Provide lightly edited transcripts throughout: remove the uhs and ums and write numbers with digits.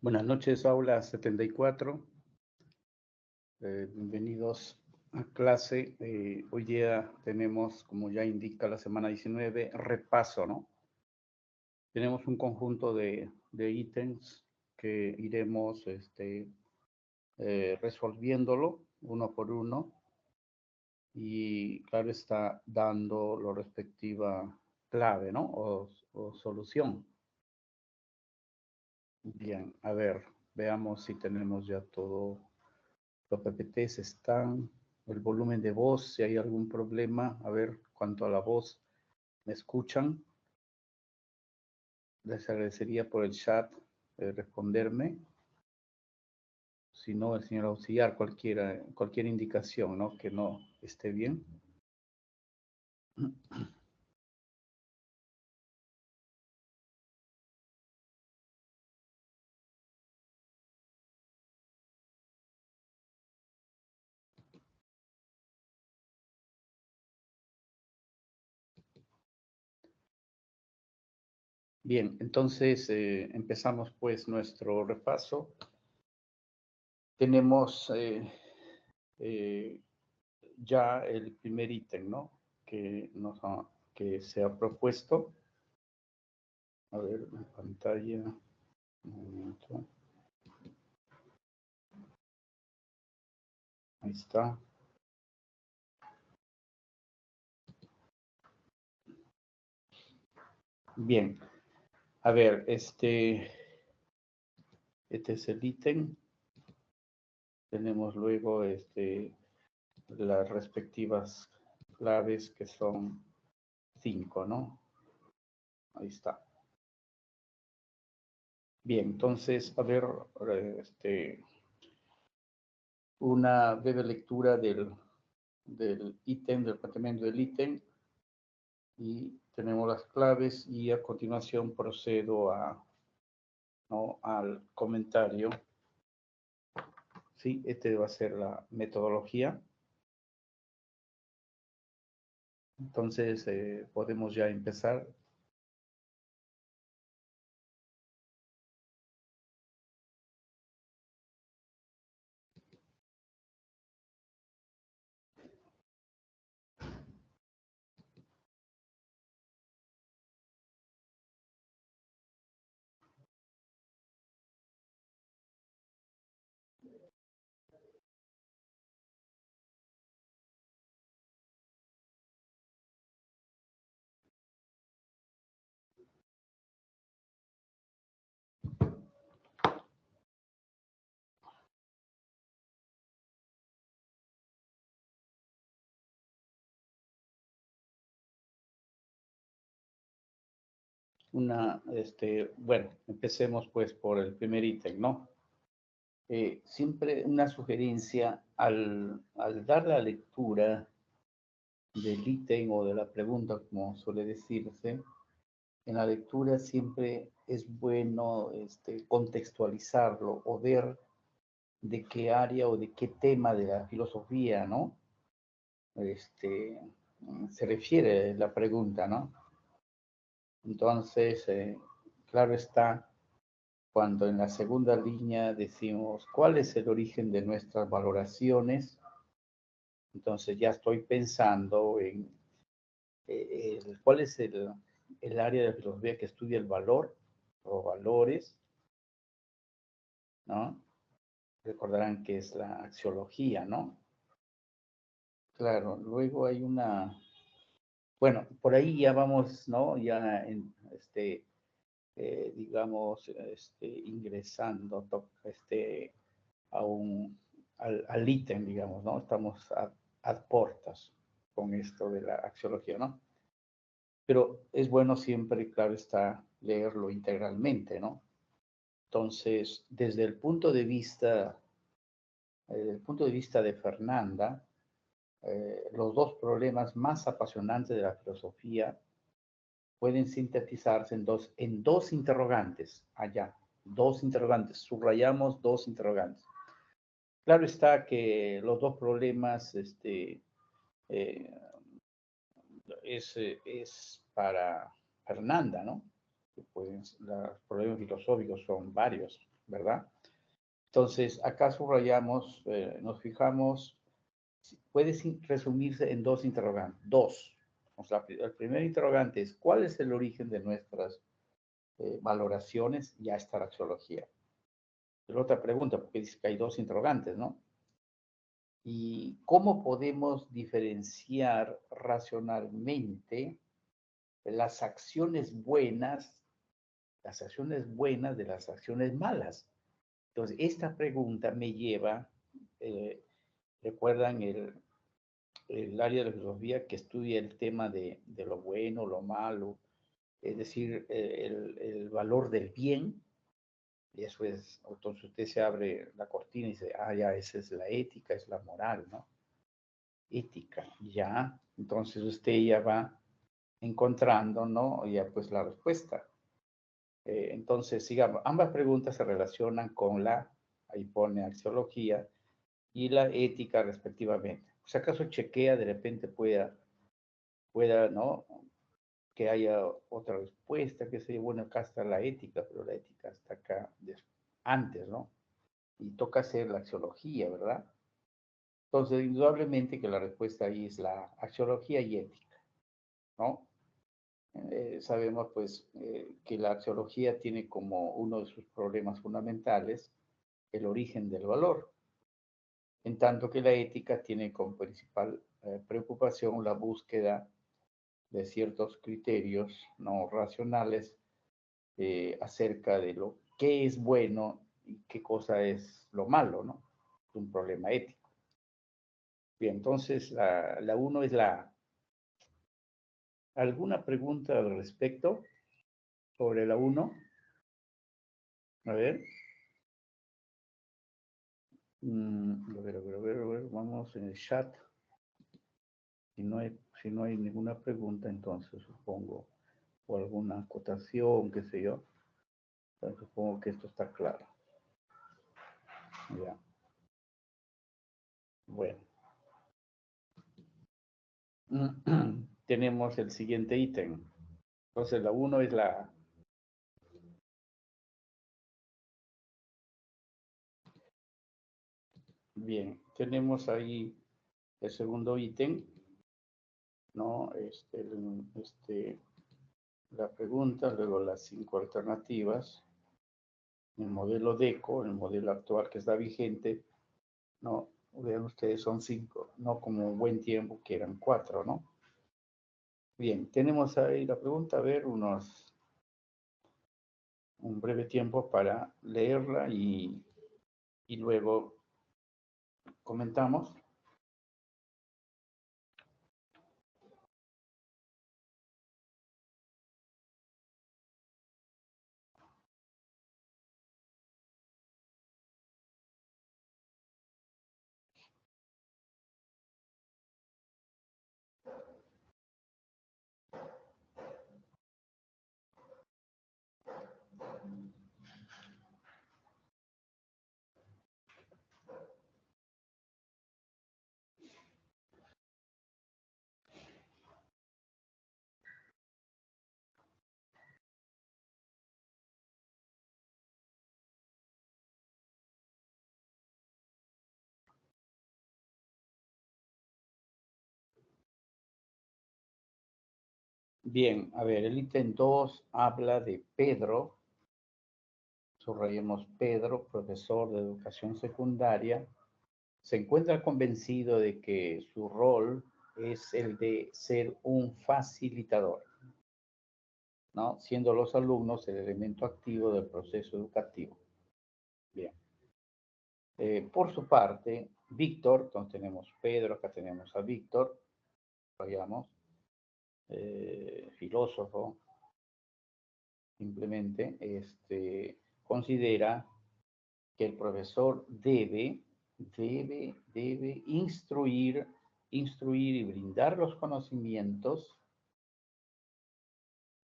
Buenas noches, aula 74. Bienvenidos a clase. Hoy día tenemos, como ya indica la semana 19, repaso, ¿no? Tenemos un conjunto de ítems que iremos resolviéndolo uno por uno y, claro, está dando la respectiva clave, ¿no? O solución. Bien, a ver, veamos si tenemos ya todo. Los PPTs están, el volumen de voz, si hay algún problema, a ver, cuanto a la voz, ¿me escuchan? Les agradecería por el chat responderme. Si no, el señor auxiliar, cualquier indicación, ¿no? Que no esté bien. Bien, entonces empezamos pues nuestro repaso. Tenemos ya el primer ítem, ¿no? Que se ha propuesto. A ver, en pantalla. Un momento. Ahí está. Bien. A ver, este es el ítem. Tenemos luego las respectivas claves que son 5, ¿no? Ahí está. Bien, entonces, a ver, una breve lectura del ítem, del planteamiento del ítem, y tenemos las claves y a continuación procedo al comentario. Sí, va a ser la metodología. Entonces, podemos ya empezar. Bueno, empecemos pues por el primer ítem, ¿no? Siempre una sugerencia al dar la lectura del ítem o de la pregunta, como suele decirse, en la lectura siempre es bueno contextualizarlo o ver de qué área o de qué tema de la filosofía, ¿no? Se refiere la pregunta, ¿no? Entonces, claro está, cuando en la segunda línea decimos cuál es el origen de nuestras valoraciones, entonces ya estoy pensando en cuál es el área de la filosofía que estudia el valor o valores, ¿no? Recordarán que es la axiología, ¿no? Claro, luego hay bueno, por ahí ya vamos, ¿no? Ya en digamos, ingresando al ítem, digamos, ¿no? Estamos a portas con esto de la axiología, ¿no? Pero es bueno siempre, claro está, leerlo integralmente, ¿no? Entonces, desde el punto de vista, de Fernanda, los dos problemas más apasionantes de la filosofía pueden sintetizarse en dos interrogantes, allá, dos interrogantes, subrayamos dos interrogantes. Claro está que los dos problemas es para Fernanda, ¿no? los problemas filosóficos son varios, ¿verdad? Entonces, acá subrayamos, nos fijamos, puede resumirse en dos interrogantes, dos. O sea, el primer interrogante es, ¿cuál es el origen de nuestras valoraciones? Ya está la axiología. Pero otra pregunta, porque dice que hay dos interrogantes, ¿no? ¿Y cómo podemos diferenciar racionalmente las acciones buenas de las acciones malas? Entonces, esta pregunta me lleva, eh, recuerdan el área de la filosofía que estudia el tema de lo bueno, lo malo, es decir, el valor del bien, y eso es, entonces usted se abre la cortina y dice, ah, ya, esa es la ética, es la moral, ¿no? Ética, ya, entonces usted ya va encontrando, ¿no? Ya pues la respuesta. Entonces, sigamos, ambas preguntas se relacionan con ahí pone axiología, y la ética respectivamente. Si acaso chequea, de repente pueda, ¿no? Que haya otra respuesta, que sería, bueno, acá está la ética, pero la ética está acá antes, ¿no? Y toca hacer la axiología, ¿verdad? Entonces, indudablemente que la respuesta ahí es la axiología y ética, ¿no? Sabemos, pues, que la axiología tiene como uno de sus problemas fundamentales el origen del valor, en tanto que la ética tiene como principal preocupación la búsqueda de ciertos criterios no racionales acerca de lo que es bueno y qué cosa es lo malo, ¿no? Es un problema ético. Bien, entonces la uno es ¿Alguna pregunta al respecto sobre la uno? A ver. A ver, vamos en el chat. Si no hay ninguna pregunta, entonces supongo, o alguna acotación, qué sé yo, entonces supongo que esto está claro. Ya. Bueno. Tenemos el siguiente ítem. Entonces, la uno es la... Bien, tenemos ahí el segundo ítem, ¿no? La pregunta, luego las 5 alternativas, el modelo DECO, el modelo actual que está vigente, ¿no? Vean ustedes, son 5, no como un buen tiempo que eran 4, ¿no? Bien, tenemos ahí la pregunta, a ver, un breve tiempo para leerla y luego comentamos. Bien, a ver, el ítem 2 habla de Pedro, subrayemos Pedro, profesor de educación secundaria, se encuentra convencido de que su rol es el de ser un facilitador, ¿no? Siendo los alumnos el elemento activo del proceso educativo. Bien. Por su parte, Víctor, entonces tenemos Pedro, acá tenemos a Víctor, vayamos, filósofo, simplemente, considera que el profesor debe instruir y brindar los conocimientos.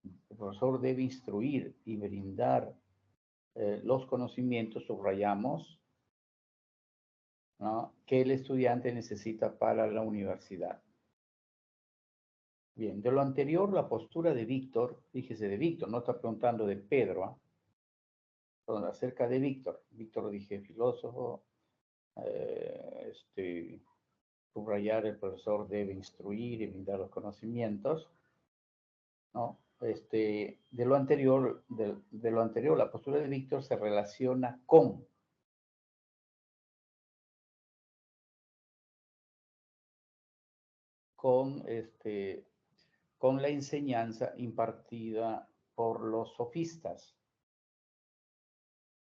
El profesor debe instruir y brindar los conocimientos, subrayamos, ¿no? Que el estudiante necesita para la universidad. Bien, de lo anterior, la postura de Víctor, fíjese de Víctor, no está preguntando de Pedro, ¿ah? Entonces, acerca de Víctor. Víctor, dije, filósofo, subrayar, el profesor debe instruir y brindar los conocimientos, ¿no? De lo anterior, la postura de Víctor se relaciona con, este, con la enseñanza impartida por los sofistas,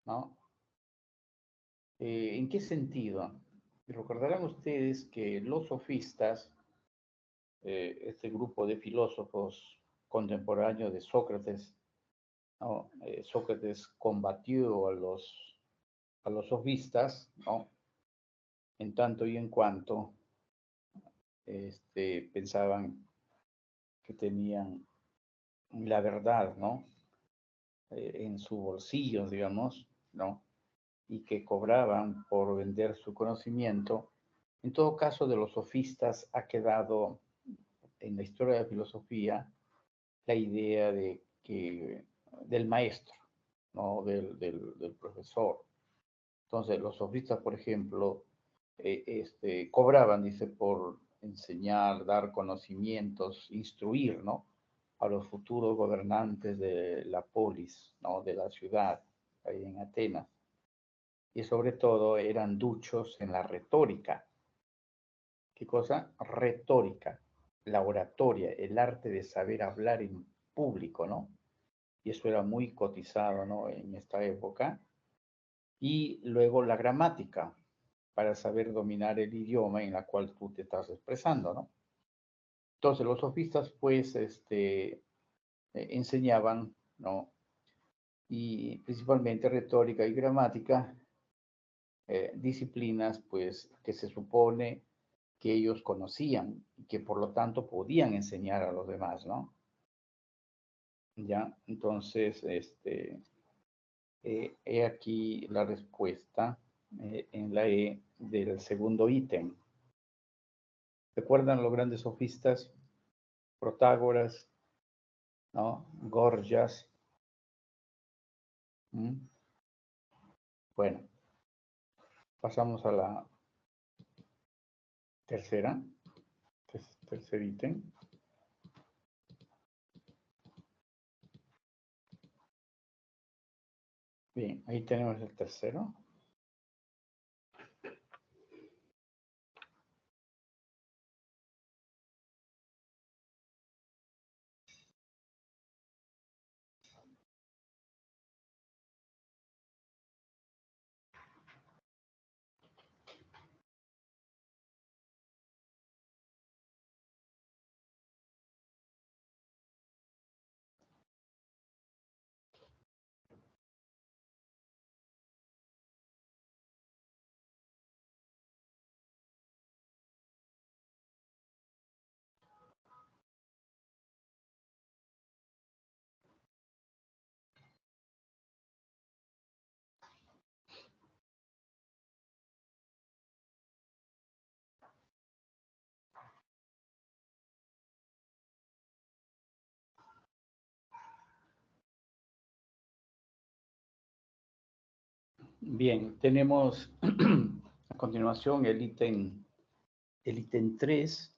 ¿no? ¿En qué sentido? Recordarán ustedes que los sofistas, este grupo de filósofos contemporáneos de Sócrates, ¿no? Sócrates combatió a los sofistas, ¿no? En tanto y en cuanto pensaban que tenían la verdad, ¿no? En su bolsillo, digamos, ¿no? Y que cobraban por vender su conocimiento. En todo caso, de los sofistas ha quedado en la historia de la filosofía la idea del maestro, ¿no? Del profesor. Entonces, los sofistas, por ejemplo, cobraban, dice, por enseñar, dar conocimientos, instruir, ¿no? A los futuros gobernantes de la polis, ¿no? De la ciudad, ahí en Atenas. Y sobre todo eran duchos en la retórica. ¿Qué cosa? Retórica, la oratoria, el arte de saber hablar en público, ¿no? Y eso era muy cotizado, ¿no? En esta época. Y luego la gramática, para saber dominar el idioma en la cual tú te estás expresando, ¿no? Entonces los sofistas, pues, enseñaban, ¿no? Y principalmente retórica y gramática, disciplinas, pues, que se supone que ellos conocían y que por lo tanto podían enseñar a los demás, ¿no? Ya, entonces, he aquí la respuesta en la E del segundo ítem. ¿Recuerdan los grandes sofistas? Protágoras, ¿no? Gorgias. ¿Mm? Bueno, pasamos a la tercera, tercer ítem. Bien, ahí tenemos el tercero. Bien, tenemos a continuación el ítem 3.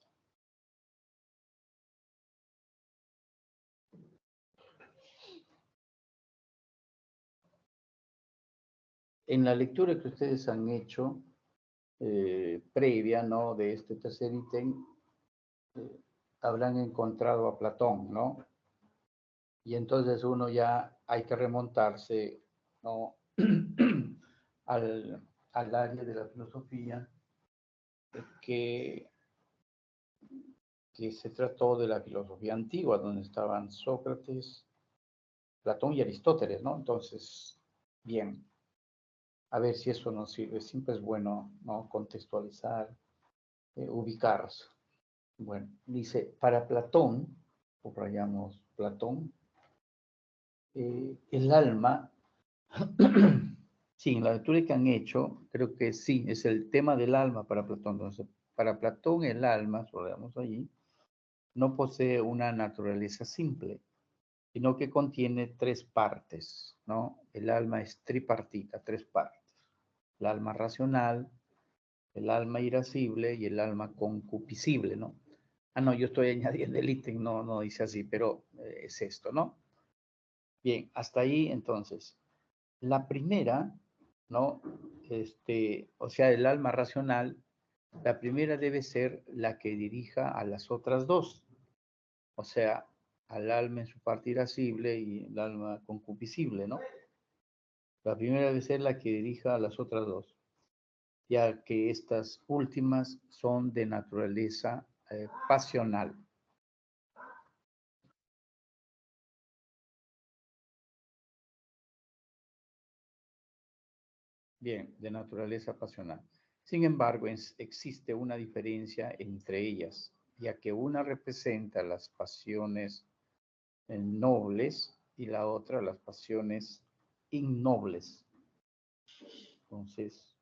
En la lectura que ustedes han hecho previa, ¿no? De este tercer ítem, habrán encontrado a Platón, ¿no? Y entonces uno ya hay que remontarse, ¿no? al área de la filosofía que, que se trató de la filosofía antigua, donde estaban Sócrates, Platón y Aristóteles, ¿no? Entonces, bien, a ver si eso nos sirve. Siempre es bueno, ¿no? Contextualizar, ubicarse. Bueno, dice, para Platón, subrayamos Platón, el alma, sí, en la lectura que han hecho, creo que sí, es el tema del alma para Platón. Entonces, para Platón el alma, subrayamos allí, no posee una naturaleza simple, sino que contiene tres partes, ¿no? El alma es tripartita, tres partes. El alma racional, el alma irascible y el alma concupiscible, ¿no? Ah, no, yo estoy añadiendo el ítem, no, no dice así, pero es esto, ¿no? Bien, hasta ahí entonces. La primera, ¿no? O sea, el alma racional, la primera debe ser la que dirija a las otras dos, o sea, al alma en su parte irascible y el alma concupiscible, ¿no? La primera debe ser la que dirija a las otras dos, ya que estas últimas son de naturaleza pasional. Bien, de naturaleza pasional. Sin embargo, existe una diferencia entre ellas, ya que una representa las pasiones nobles y la otra las pasiones innobles. Entonces,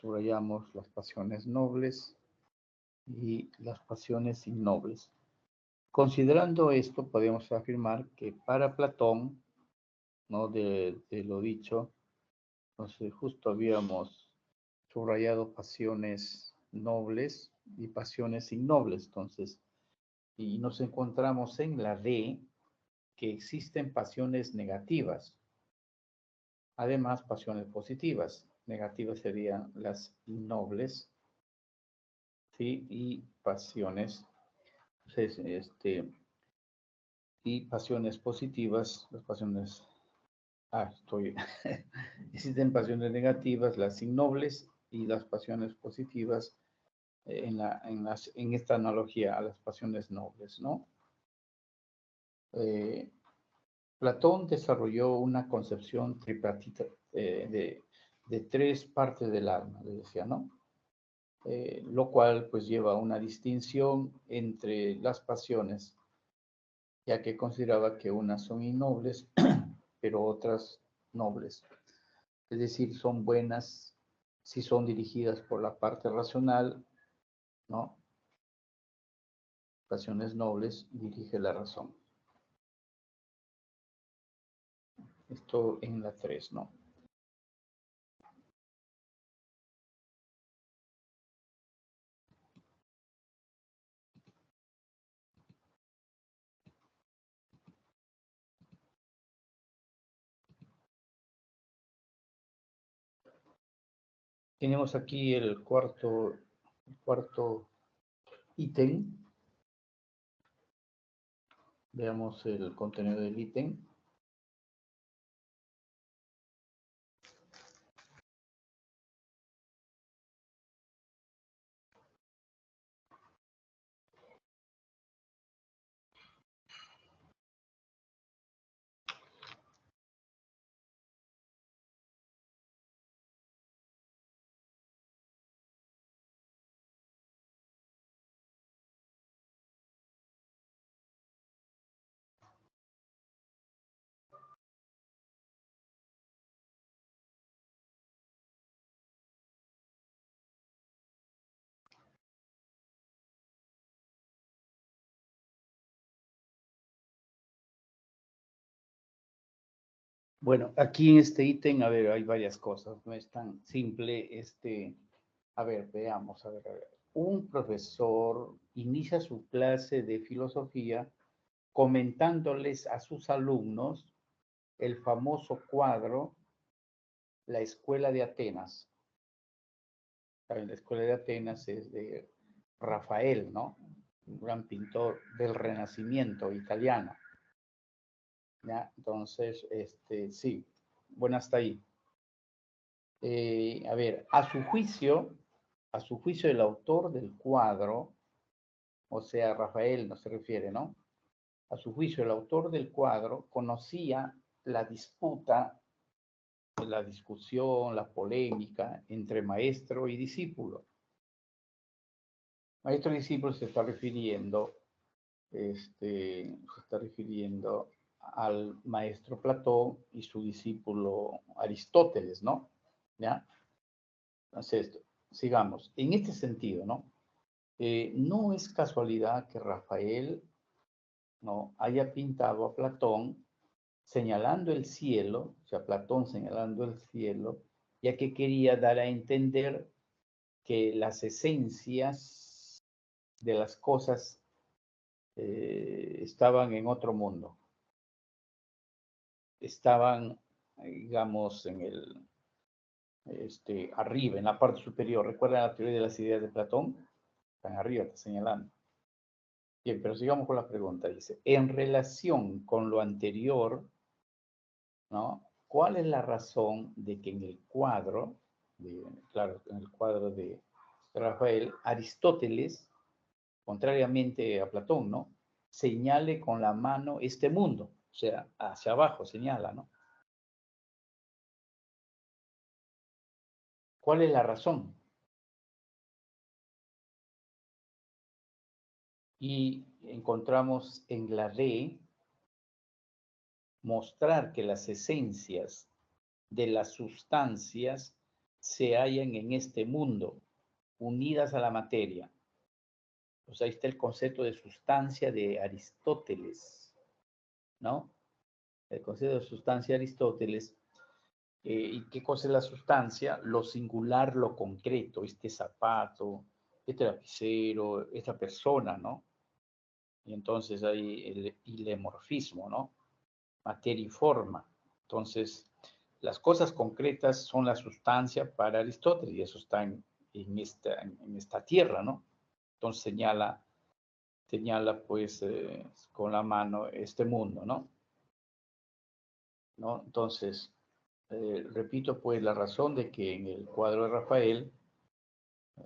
subrayamos las pasiones nobles y las pasiones innobles. Considerando esto, podemos afirmar que para Platón, ¿no? De lo dicho, entonces justo habíamos subrayado pasiones nobles y pasiones innobles, entonces, y nos encontramos en la D que existen pasiones negativas, además pasiones positivas. Negativas serían las innobles, ¿sí? Y pasiones, entonces, y pasiones positivas, las pasiones, existen pasiones negativas, las innobles y las pasiones positivas en esta analogía a las pasiones nobles, ¿no? Platón desarrolló una concepción tripartita de tres partes del alma, le decía, ¿no? Lo cual pues lleva a una distinción entre las pasiones, ya que consideraba que unas son innobles, pero otras nobles. Es decir, son buenas si son dirigidas por la parte racional, ¿no? Pasiones nobles dirige la razón. Esto en la 3, ¿no? Tenemos aquí el cuarto ítem. Veamos el contenido del ítem. Bueno, aquí en este ítem, a ver, hay varias cosas, no es tan simple. A ver, veamos, a ver. Un profesor inicia su clase de filosofía comentándoles a sus alumnos el famoso cuadro La Escuela de Atenas. ¿Saben? La Escuela de Atenas es de Rafael, ¿no? Un gran pintor del Renacimiento italiano. ¿Ya? Entonces, sí, bueno, hasta ahí. A ver, a su juicio el autor del cuadro, o sea, Rafael no se refiere, ¿no? A su juicio el autor del cuadro conocía la disputa, la discusión, la polémica entre maestro y discípulo. Maestro y discípulo se está refiriendo al maestro Platón y su discípulo Aristóteles, ¿no? ¿Ya? Entonces, sigamos. En este sentido, ¿no? No es casualidad que Rafael, ¿no?, haya pintado a Platón señalando el cielo, o sea, Platón señalando el cielo, ya que quería dar a entender que las esencias de las cosas estaban en otro mundo, estaban, digamos, en el, arriba, en la parte superior. ¿Recuerdan la teoría de las ideas de Platón? Están arriba, está señalando. Bien, pero sigamos con la pregunta. Dice, en relación con lo anterior, ¿no?, ¿cuál es la razón de que en el cuadro, claro, en el cuadro de Rafael, Aristóteles, contrariamente a Platón, ¿no?, señale con la mano este mundo, o sea, hacia abajo señala, ¿no? ¿Cuál es la razón? Y encontramos en la D mostrar que las esencias de las sustancias se hallan en este mundo, unidas a la materia. Pues ahí está el concepto de sustancia de Aristóteles, ¿no? El concepto de sustancia de Aristóteles. ¿Y qué cosa es la sustancia? Lo singular, lo concreto, este zapato, este lapicero, esta persona, ¿no? Y entonces hay el hilemorfismo, ¿no? Materia y forma. Entonces, las cosas concretas son la sustancia para Aristóteles, y eso está en esta tierra, ¿no? Entonces señala pues con la mano este mundo, ¿no? ¿No? Entonces, repito pues la razón de que en el cuadro de Rafael,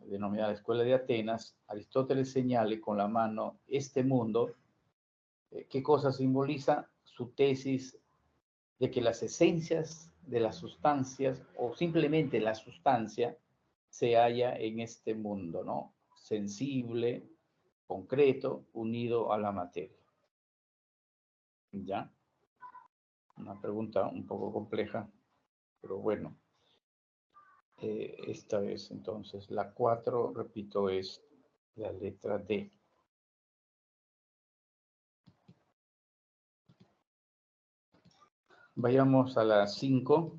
denominada Escuela de Atenas, Aristóteles señale con la mano este mundo. ¿Qué cosa simboliza? Su tesis de que las esencias de las sustancias, o simplemente la sustancia, se halla en este mundo, ¿no? Sensible, concreto, unido a la materia. ¿Ya? Una pregunta un poco compleja, pero bueno. Esta es entonces la 4, repito, es la letra D. Vayamos a la 5.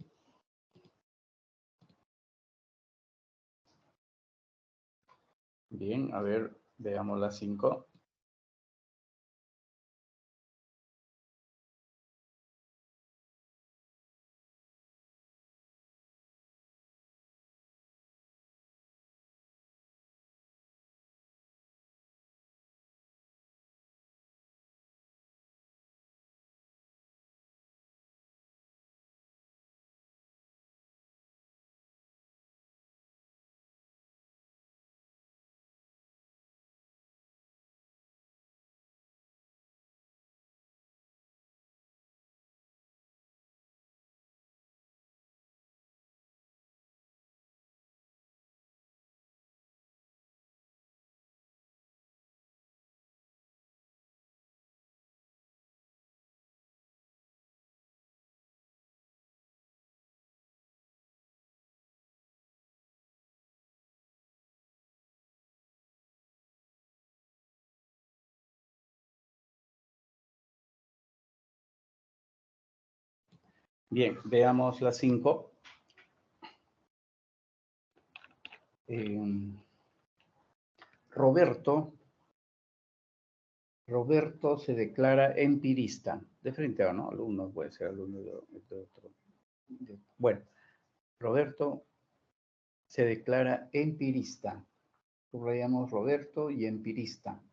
Bien, a ver, veamos la 5. Bien, veamos la 5. Roberto se declara empirista. De frente a, ¿no? Alumno, puede ser alumno de otro. Bueno, Roberto se declara empirista. Subrayamos Roberto y empirista,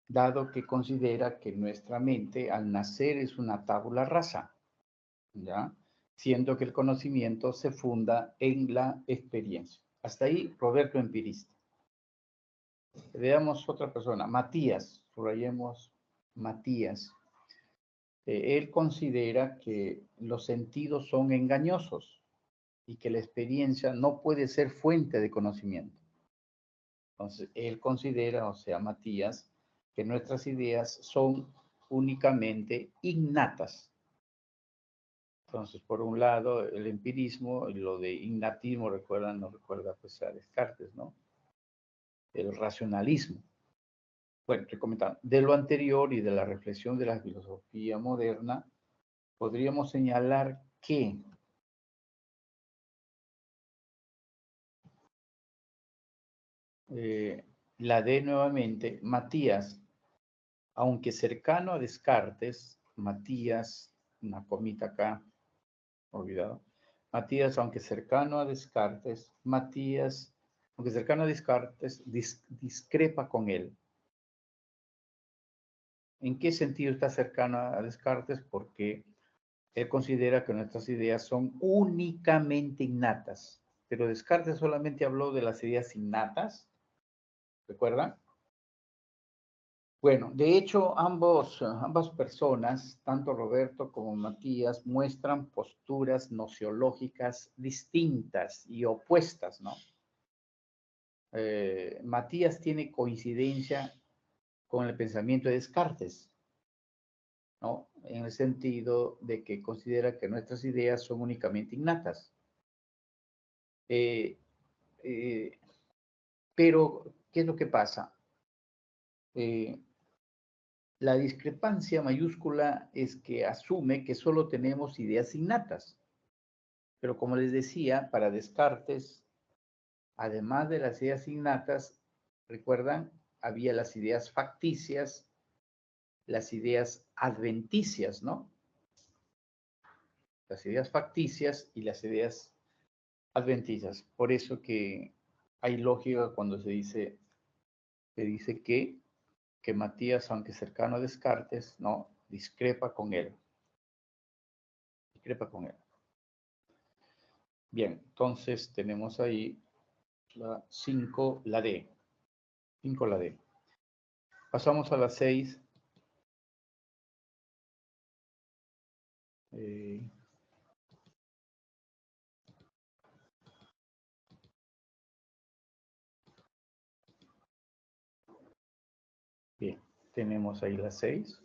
dado que considera que nuestra mente al nacer es una tabula rasa, ¿ya? Siendo que el conocimiento se funda en la experiencia. Hasta ahí, Roberto empirista. Veamos otra persona, Matías, subrayemos Matías. Él considera que los sentidos son engañosos y que la experiencia no puede ser fuente de conocimiento. Entonces, él considera, o sea, Matías, que nuestras ideas son únicamente innatas. Entonces, por un lado, el empirismo y lo de innatismo, recuerdan, nos recuerda pues a Descartes, ¿no? el racionalismo. Bueno, estoy comentando, de lo anterior y de la reflexión de la filosofía moderna, podríamos señalar que la D nuevamente, Matías, aunque cercano a Descartes, Matías, una comita acá, olvidado, Matías, aunque cercano a Descartes, Matías, aunque cercano a Descartes, discrepa con él. ¿En qué sentido está cercano a Descartes? Porque él considera que nuestras ideas son únicamente innatas, pero Descartes solamente habló de las ideas innatas, ¿recuerdan? Bueno, de hecho, ambas personas, tanto Roberto como Matías, muestran posturas nociológicas distintas y opuestas, ¿no? Matías tiene coincidencia con el pensamiento de Descartes, ¿no? En el sentido de que considera que nuestras ideas son únicamente innatas. Eh, eh, pero, ¿qué es lo que pasa? La discrepancia mayúscula es que asume que solo tenemos ideas innatas. Pero como les decía, para Descartes, además de las ideas innatas, recuerdan, había las ideas facticias, las ideas adventicias, ¿no? Las ideas facticias y las ideas adventicias. Por eso que hay lógica cuando se dice que Matías, aunque cercano a Descartes, no, discrepa con él. Discrepa con él. Bien, entonces tenemos ahí la 5, la D. 5, la D. Pasamos a la 6. Bien, tenemos ahí la 6.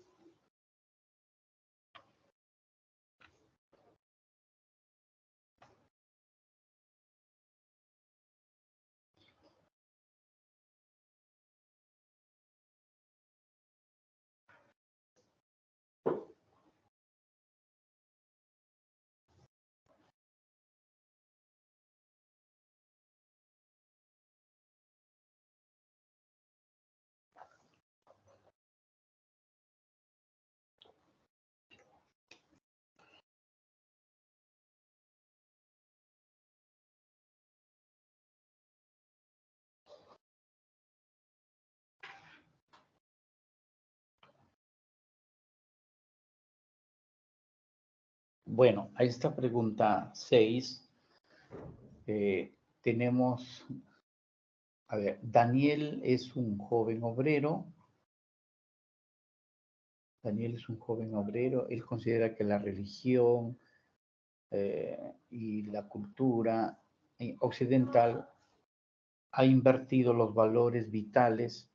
Bueno, a esta pregunta 6 tenemos, a ver, Daniel es un joven obrero. Daniel es un joven obrero. Él considera que la religión y la cultura occidental ha invertido los valores vitales,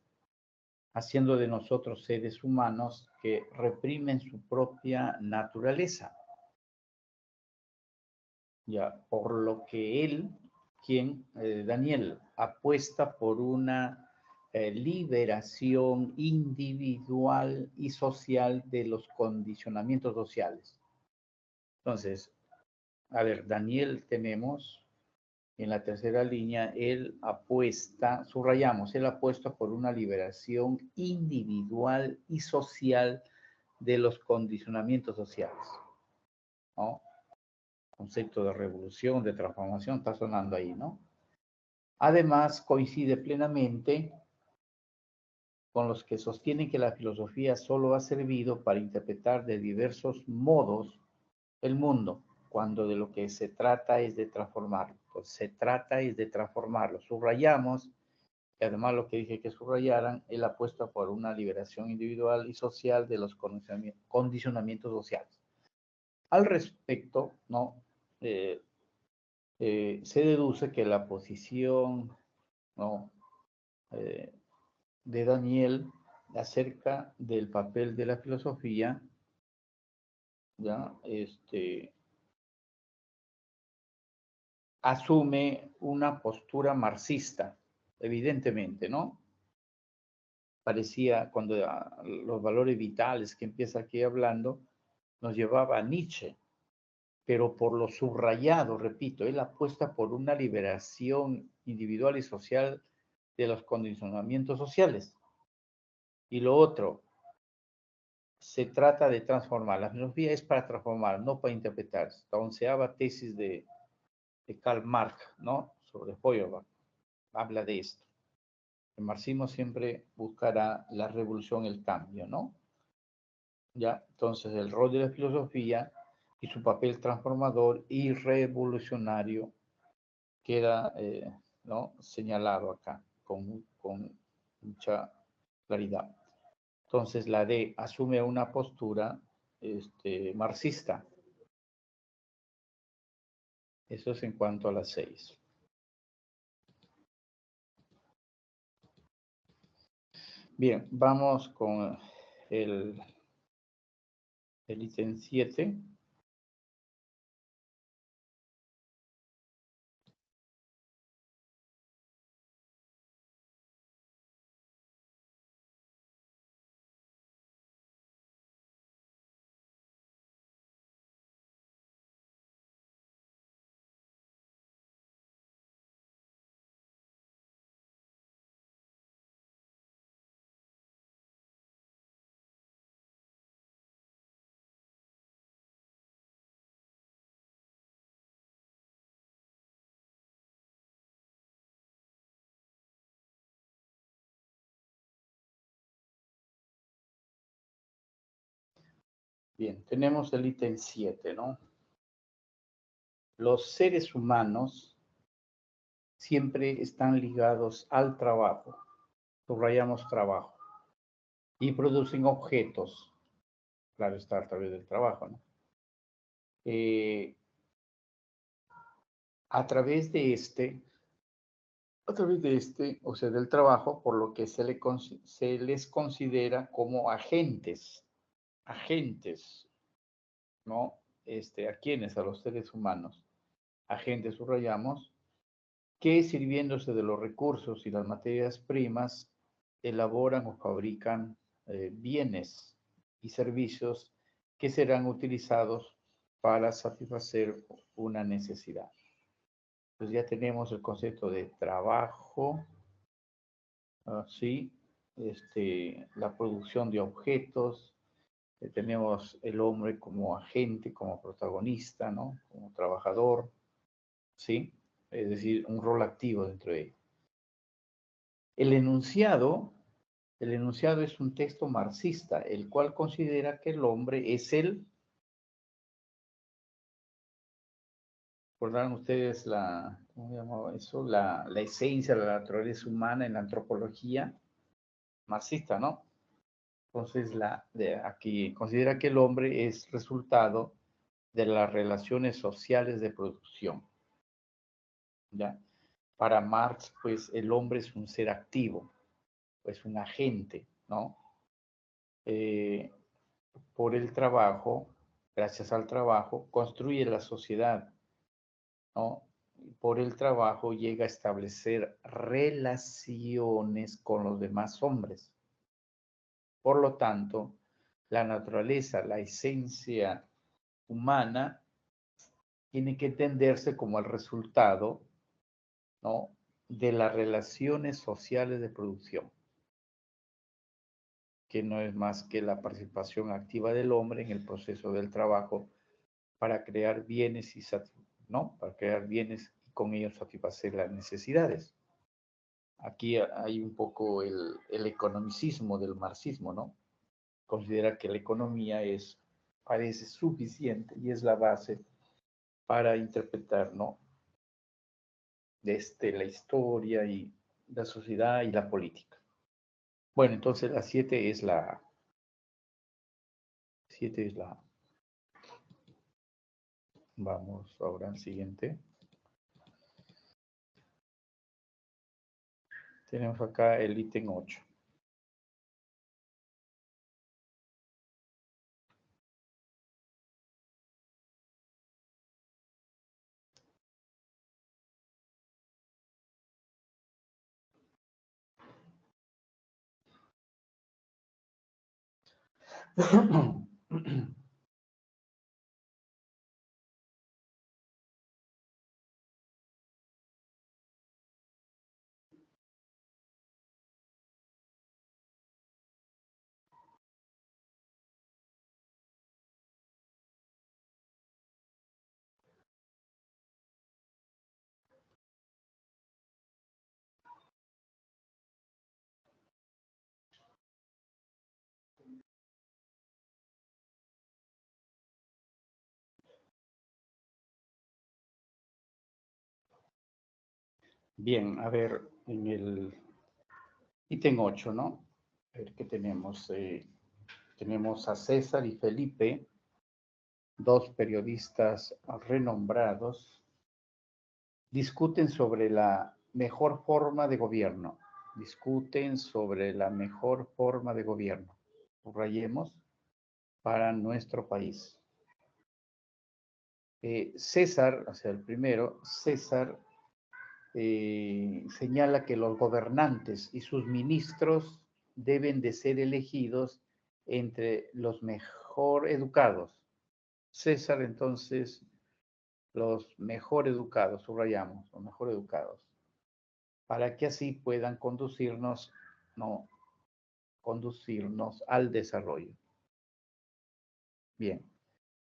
haciendo de nosotros seres humanos que reprimen su propia naturaleza. Ya, por lo que él, Daniel, apuesta por una liberación individual y social de los condicionamientos sociales. Entonces, a ver, Daniel tenemos en la tercera línea, él apuesta, subrayamos, él apuesta por una liberación individual y social de los condicionamientos sociales, ¿no? Concepto de revolución, de transformación, está sonando ahí, ¿no? Además, coincide plenamente con los que sostienen que la filosofía solo ha servido para interpretar de diversos modos el mundo, cuando de lo que se trata es de transformarlo. Pues se trata es de transformarlo. Subrayamos, y además lo que dije que subrayaran, él apuesta por una liberación individual y social de los condicionamientos sociales. Al respecto, ¿no? Se deduce que la posición, ¿no? De Daniel acerca del papel de la filosofía, ¿ya? Asume una postura marxista. evidentemente, ¿no? Parecía, cuando los valores vitales que empieza aquí hablando, nos llevaba a Nietzsche, pero por lo subrayado, repito, él apuesta por una liberación individual y social de los condicionamientos sociales. Y lo otro, se trata de transformar. La filosofía es para transformar, no para interpretar. La onceava tesis de Karl Marx, ¿no? Sobre Feuerbach, habla de esto. El marxismo siempre buscará la revolución, el cambio, ¿no? ¿Ya? Entonces, el rol de la filosofía y su papel transformador y revolucionario queda, ¿no? Señalado acá con mucha claridad. Entonces, la D asume una postura marxista. Eso es en cuanto a las 6. Bien, vamos con el ítem 7. Bien, tenemos el ítem 7, ¿no? Los seres humanos siempre están ligados al trabajo, subrayamos trabajo, y producen objetos, claro está, a través del trabajo, ¿no? A través de o sea, del trabajo, por lo que se les considera como agentes, ¿no? ¿A quiénes? A los seres humanos. Agentes, subrayamos, que sirviéndose de los recursos y las materias primas, elaboran o fabrican bienes y servicios que serán utilizados para satisfacer una necesidad. Pues ya tenemos el concepto de trabajo, ¿sí? La producción de objetos, tenemos el hombre como agente, como protagonista, ¿no? Como trabajador, ¿sí? Es decir, un rol activo dentro de él. El enunciado, el enunciado es un texto marxista, el cual considera que el hombre es ¿recordarán ustedes ¿cómo se llamaba eso? La esencia de la naturaleza humana en la antropología marxista, ¿no? Entonces, aquí considera que el hombre es resultado de las relaciones sociales de producción, ¿ya? Para Marx, pues, el hombre es un ser activo, pues, un agente, ¿no? Eh, por el trabajo, gracias al trabajo, construye la sociedad, ¿no? Por el trabajo llega a establecer relaciones con los demás hombres. Por lo tanto, la naturaleza, la esencia humana, tiene que entenderse como el resultado, ¿no? De las relaciones sociales de producción, que no es más que la participación activa del hombre en el proceso del trabajo para crear bienes ¿no? Para crear bienes y con ellos satisfacer las necesidades. Aquí hay un poco el economicismo del marxismo, ¿no? Considera que la economía parece suficiente y es la base para interpretar, ¿no? La historia y la sociedad y la política. Bueno, entonces la 7 es la 7 es la vamos ahora al siguiente. Tenemos acá el ítem 8. Bien, a ver, en el ítem 8, ¿no? A ver qué tenemos. Tenemos a César y Felipe, dos periodistas renombrados, discuten sobre la mejor forma de gobierno. Discuten sobre la mejor forma de gobierno. Subrayemos para nuestro país. César, o sea, el primero, César señala que los gobernantes y sus ministros deben de ser elegidos entre los mejor educados. César, entonces, los mejor educados, subrayamos, los mejor educados, para que así puedan conducirnos, no, conducirnos al desarrollo. Bien,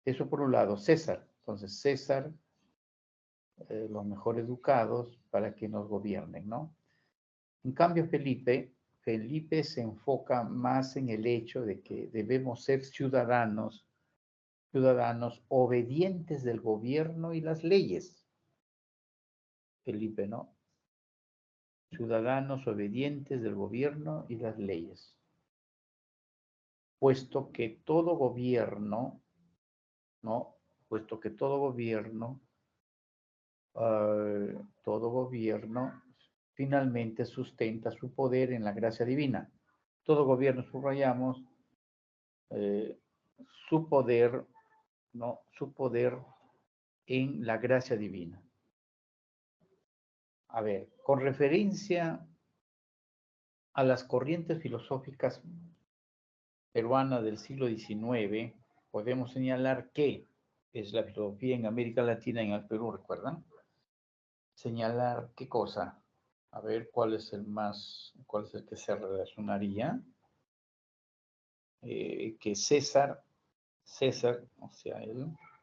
eso por un lado, César. Entonces, César, los mejor educados para que nos gobiernen, ¿no? En cambio, Felipe se enfoca más en el hecho de que debemos ser ciudadanos obedientes del gobierno y las leyes. Felipe, ¿no? Ciudadanos obedientes del gobierno y las leyes. Puesto que todo gobierno, ¿no? Puesto que todo gobierno finalmente sustenta su poder en la gracia divina. Todo gobierno, subrayamos, eh, su poder, ¿no? Su poder en la gracia divina. A ver, con referencia a las corrientes filosóficas peruanas del siglo XIX, podemos señalar que es la filosofía en América Latina y en el Perú, ¿recuerdan? Señalar qué cosa. A ver, cuál es el que se relacionaría. Que César, o sea,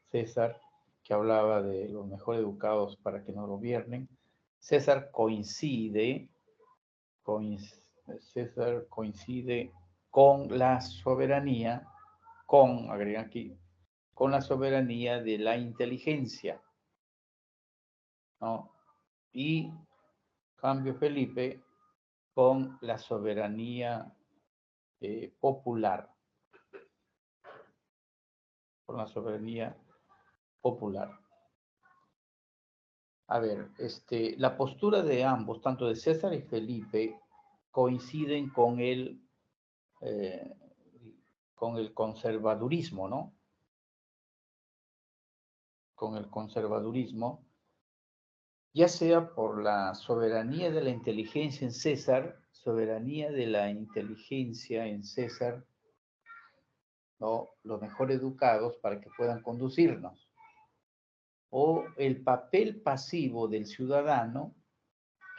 César, que hablaba de los mejor educados para que nos gobiernen, César coincide con la soberanía, agrega aquí, con la soberanía de la inteligencia, ¿no? Y cambio Felipe con la soberanía popular, con la soberanía popular. A ver, la postura de ambos, tanto de César y Felipe, coinciden eh, con el conservadurismo, ¿no? Con el conservadurismo, ya sea por la soberanía de la inteligencia en César, soberanía de la inteligencia en César, ¿no? Los mejor educados para que puedan conducirnos, o el papel pasivo del ciudadano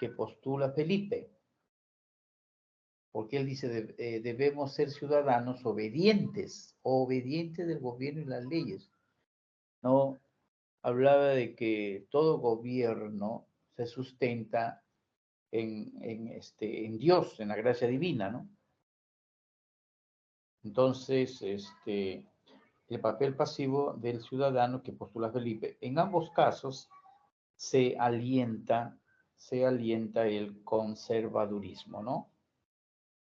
que postula Felipe, porque él dice, debemos ser ciudadanos obedientes del gobierno y las leyes. No hablaba de que todo gobierno se sustenta en Dios, en la gracia divina, ¿no? Entonces, el papel pasivo del ciudadano que postula Felipe. En ambos casos se alienta el conservadurismo, ¿no?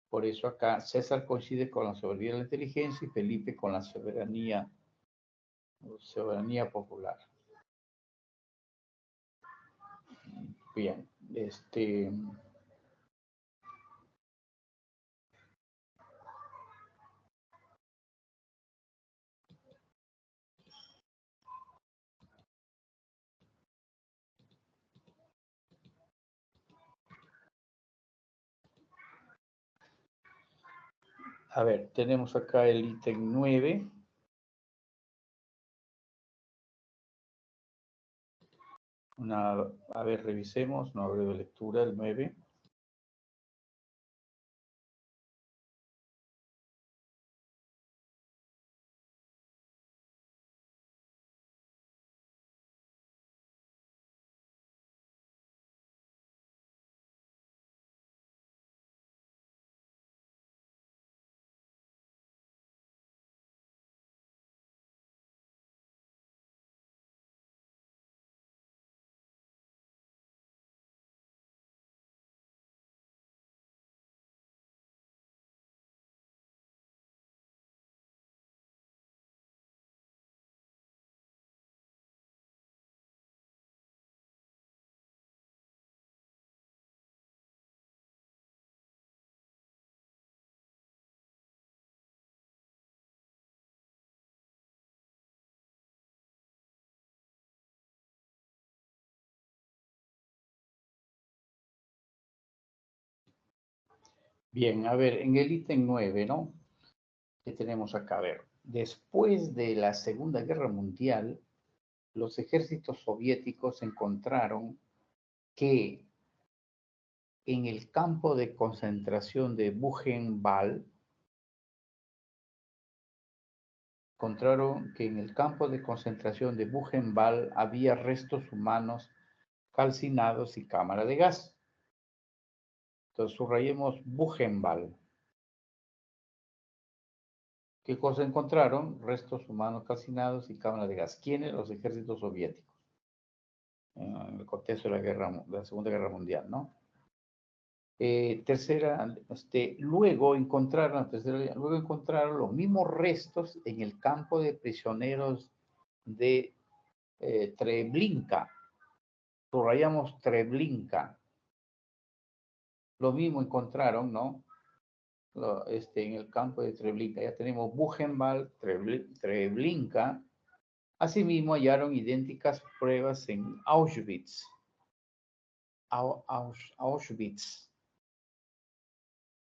Por eso acá César coincide con la soberanía de la inteligencia y Felipe con la soberanía popular. Bien, A ver, tenemos acá el ítem 9. A ver, revisemos, una breve lectura, el 9. Bien, a ver, en el ítem 9, ¿no? ¿Qué tenemos acá? A ver, después de la Segunda Guerra Mundial, los ejércitos soviéticos encontraron que en el campo de concentración de Buchenwald, encontraron que en el campo de concentración de Buchenwald había restos humanos calcinados y cámara de gas. Entonces subrayemos Buchenwald. ¿Qué cosa encontraron? Restos humanos calcinados y cámara de gas. ¿Quiénes? Los ejércitos soviéticos. En el contexto de la Segunda Guerra Mundial, ¿no? Luego encontraron los mismos restos en el campo de prisioneros de Treblinka. Subrayamos Treblinka. Lo mismo encontraron, ¿no? En el campo de Treblinka. Ya tenemos Buchenwald, Treblinka. Asimismo, hallaron idénticas pruebas en Auschwitz. Auschwitz.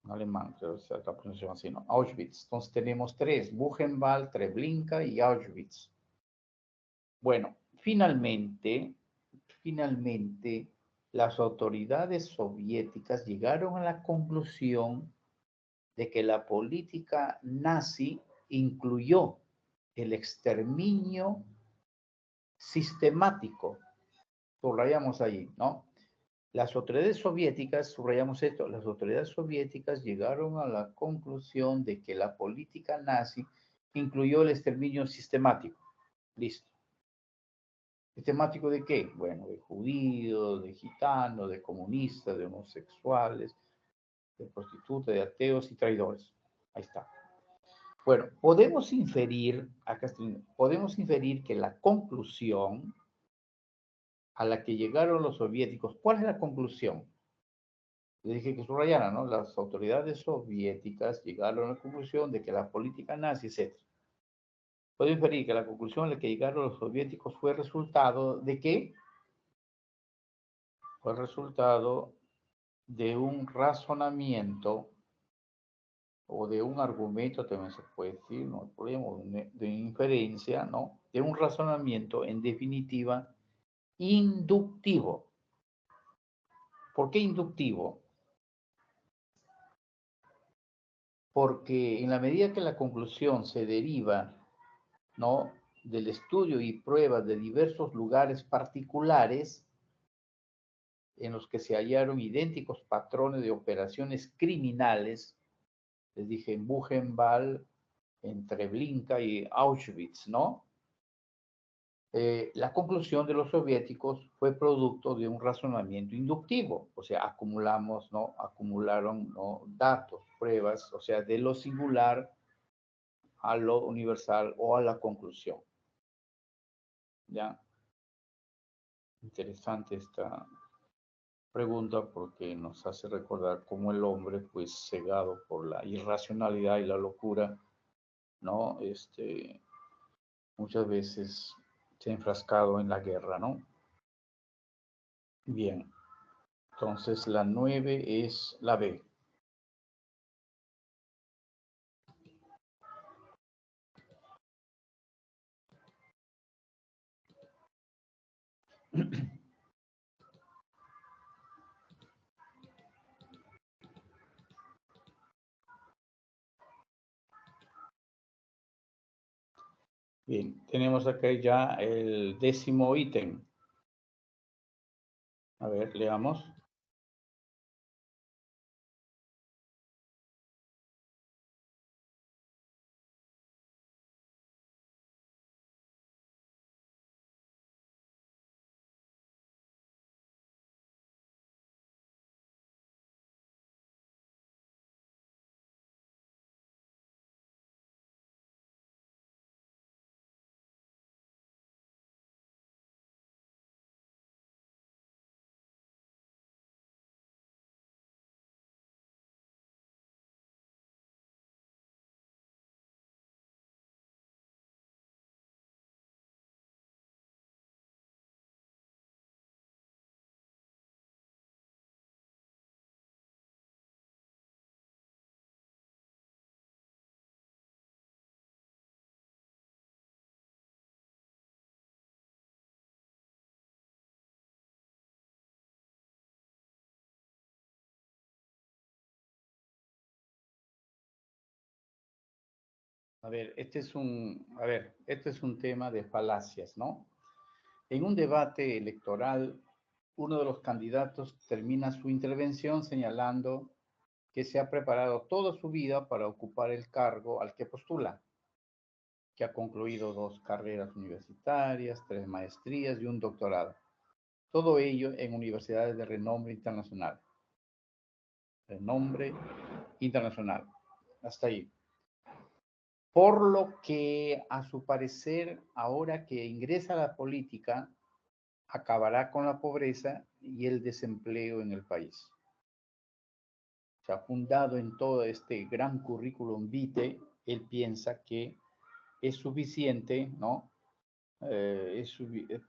En alemán, creo que la pronunciación así, ¿no? Auschwitz. Entonces tenemos tres, Buchenwald, Treblinka y Auschwitz. Bueno, finalmente, las autoridades soviéticas llegaron a la conclusión de que la política nazi incluyó el exterminio sistemático. Subrayamos allí, ¿no? Las autoridades soviéticas, subrayamos esto, las autoridades soviéticas llegaron a la conclusión de que la política nazi incluyó el exterminio sistemático. Listo. ¿Sistemático de qué? Bueno, de judíos, de gitanos, de comunistas, de homosexuales, de prostitutas, de ateos y traidores. Ahí está. Bueno, podemos inferir que la conclusión a la que llegaron los soviéticos, ¿cuál es la conclusión? Le dije que subrayara, ¿no? Las autoridades soviéticas llegaron a la conclusión de que la política nazi, etc. Puedo inferir que la conclusión a la que llegaron los soviéticos fue resultado de qué? Fue resultado de un razonamiento o de un argumento, también se puede decir, no hay problema, de inferencia, ¿no? De un razonamiento, en definitiva, inductivo. ¿Por qué inductivo? Porque en la medida que la conclusión se deriva, ¿no?, del estudio y pruebas de diversos lugares particulares en los que se hallaron idénticos patrones de operaciones criminales, les dije en Buchenwald, en Treblinka y Auschwitz, ¿no? La conclusión de los soviéticos fue producto de un razonamiento inductivo, o sea, acumularon, ¿no?, datos, pruebas, o sea, de lo singular a lo universal o a la conclusión. ¿Ya? Interesante esta pregunta porque nos hace recordar cómo el hombre, pues cegado por la irracionalidad y la locura, ¿no? Muchas veces se ha enfrascado en la guerra, ¿no? Bien, entonces la 9 es la B. Bien, tenemos acá ya el 10º ítem. A ver, leamos. A ver, este es un tema de falacias, ¿no? En un debate electoral, uno de los candidatos termina su intervención señalando que se ha preparado toda su vida para ocupar el cargo al que postula, que ha concluido 2 carreras universitarias, 3 maestrías y un doctorado. Todo ello en universidades de renombre internacional. Renombre internacional. Hasta ahí. Por lo que, a su parecer, ahora que ingresa a la política, acabará con la pobreza y el desempleo en el país. Se ha fundado en todo este gran currículum vitae, él piensa que es suficiente, ¿no?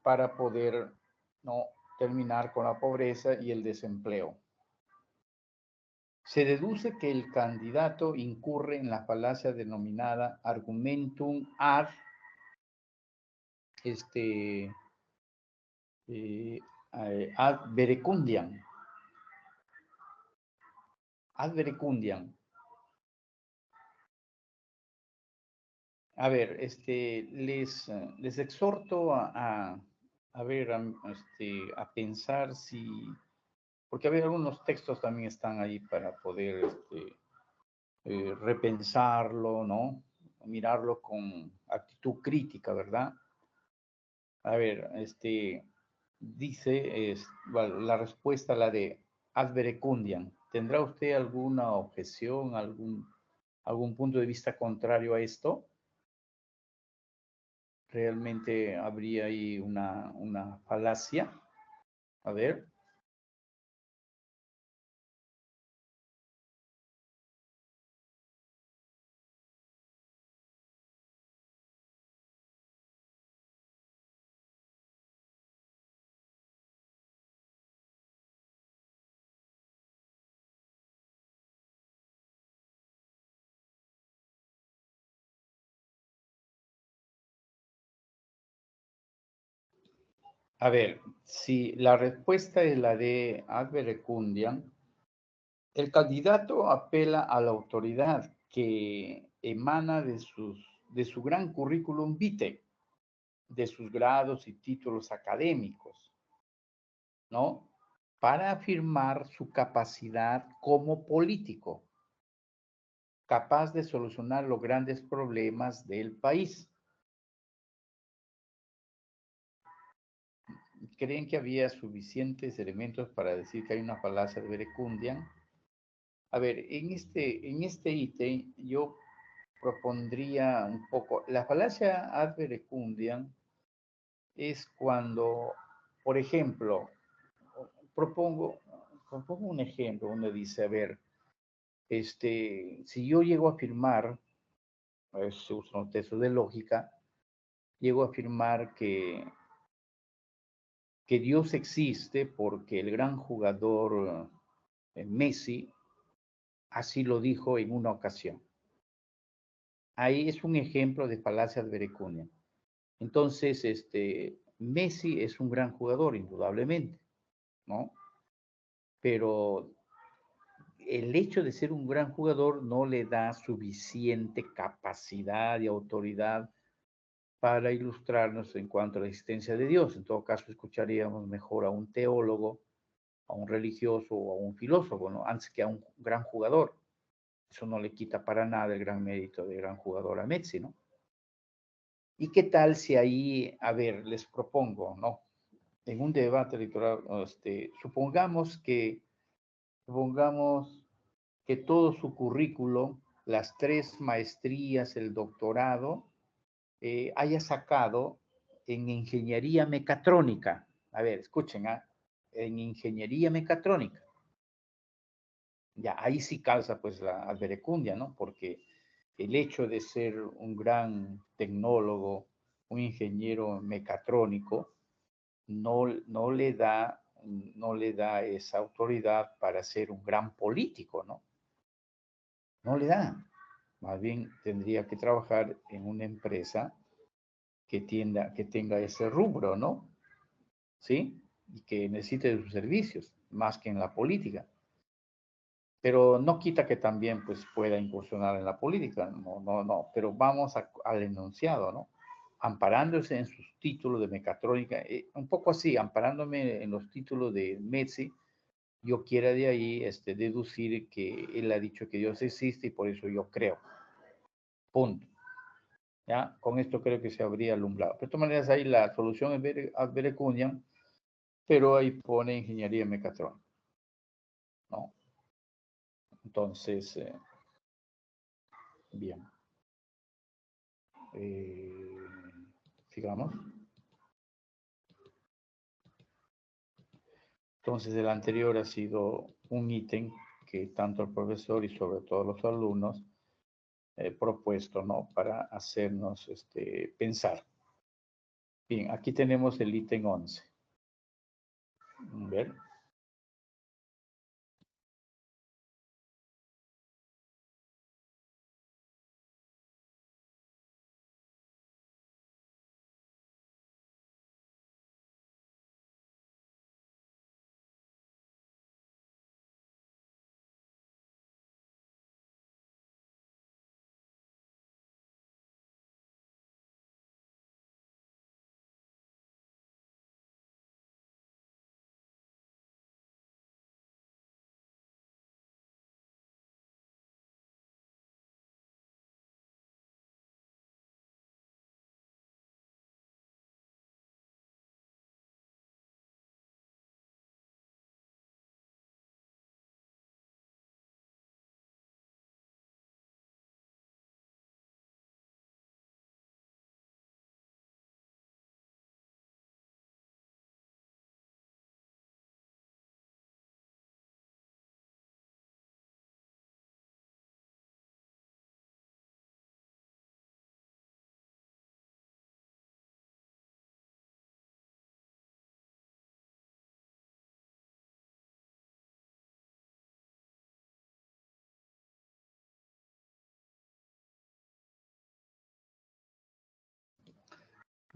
Para poder, ¿no?, terminar con la pobreza y el desempleo. Se deduce que el candidato incurre en la falacia denominada argumentum ad verecundiam. Ad verecundiam. A ver, les exhorto a pensar si, porque a ver, algunos textos también están ahí para poder repensarlo, ¿no? Mirarlo con actitud crítica, ¿verdad? A ver, dice la respuesta, la de ad verecundiam. ¿Tendrá usted alguna objeción, algún punto de vista contrario a esto? Realmente habría ahí una falacia. A ver. A ver, si la respuesta es la de ad verecundiam, el candidato apela a la autoridad que emana de su gran currículum vitae, de sus grados y títulos académicos, ¿no? Para afirmar su capacidad como político, capaz de solucionar los grandes problemas del país. ¿Creen que había suficientes elementos para decir que hay una falacia de verecundiam? A ver, en este ítem yo propondría un poco, la falacia ad verecundiam es cuando, por ejemplo, propongo, propongo un ejemplo donde dice, a ver, si yo llego a afirmar, se usa un texto de lógica, llego a afirmar que Dios existe porque el gran jugador Messi así lo dijo en una ocasión. Ahí es un ejemplo de falacia ad verecundiam. Entonces, Messi es un gran jugador, indudablemente, ¿no? Pero el hecho de ser un gran jugador no le da suficiente capacidad y autoridad para ilustrarnos en cuanto a la existencia de Dios. En todo caso, escucharíamos mejor a un teólogo, a un religioso o a un filósofo, ¿no? Antes que a un gran jugador. Eso no le quita para nada el gran mérito de gran jugador a Messi, ¿no? ¿Y qué tal si ahí, a ver, les propongo, ¿no? En un debate electoral, supongamos que todo su currículo, las 3 maestrías, el doctorado, haya sacado en ingeniería mecatrónica. A ver, escuchen, ¿ah? En ingeniería mecatrónica. Ya, ahí sí calza pues la alberecundia, ¿no? Porque el hecho de ser un gran tecnólogo, un ingeniero mecatrónico, no le da esa autoridad para ser un gran político, ¿no? No le da. Más bien tendría que trabajar en una empresa que tenga ese rubro, ¿no? ¿Sí? Y que necesite de sus servicios, más que en la política. Pero no quita que también pues pueda incursionar en la política, no, no, no, pero vamos al enunciado, ¿no? Amparándose en sus títulos de mecatrónica, un poco así, amparándome en los títulos de Messi, yo quiera de ahí deducir que él ha dicho que Dios existe y por eso yo creo. Punto. ¿Ya? Con esto creo que se habría alumbrado. De todas maneras, ahí la solución es ad verecundiam, pero ahí pone ingeniería mecatrónica, ¿no? Entonces, bien. Eh, sigamos. Entonces, el anterior ha sido un ítem que tanto el profesor y sobre todo los alumnos propuesto, ¿no? Para hacernos pensar. Bien, aquí tenemos el ítem 11. A ver.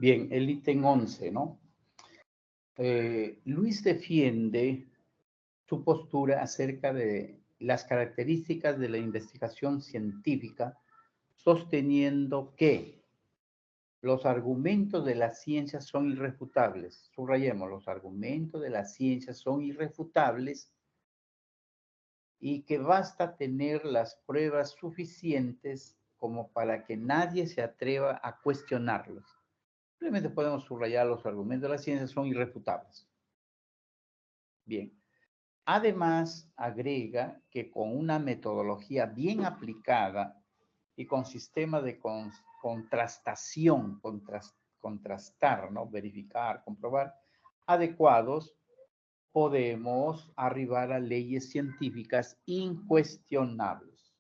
Bien, el ítem 11, ¿no? Luis defiende su postura acerca de las características de la investigación científica, sosteniendo que los argumentos de la ciencia son irrefutables. Subrayemos, los argumentos de la ciencia son irrefutables y que basta tener las pruebas suficientes como para que nadie se atreva a cuestionarlos. Simplemente podemos subrayar los argumentos de la ciencia son irrefutables. Bien. Además, agrega que con una metodología bien aplicada y con sistemas de contrastación, contrastar, ¿no? Verificar, comprobar, adecuados, podemos arribar a leyes científicas incuestionables.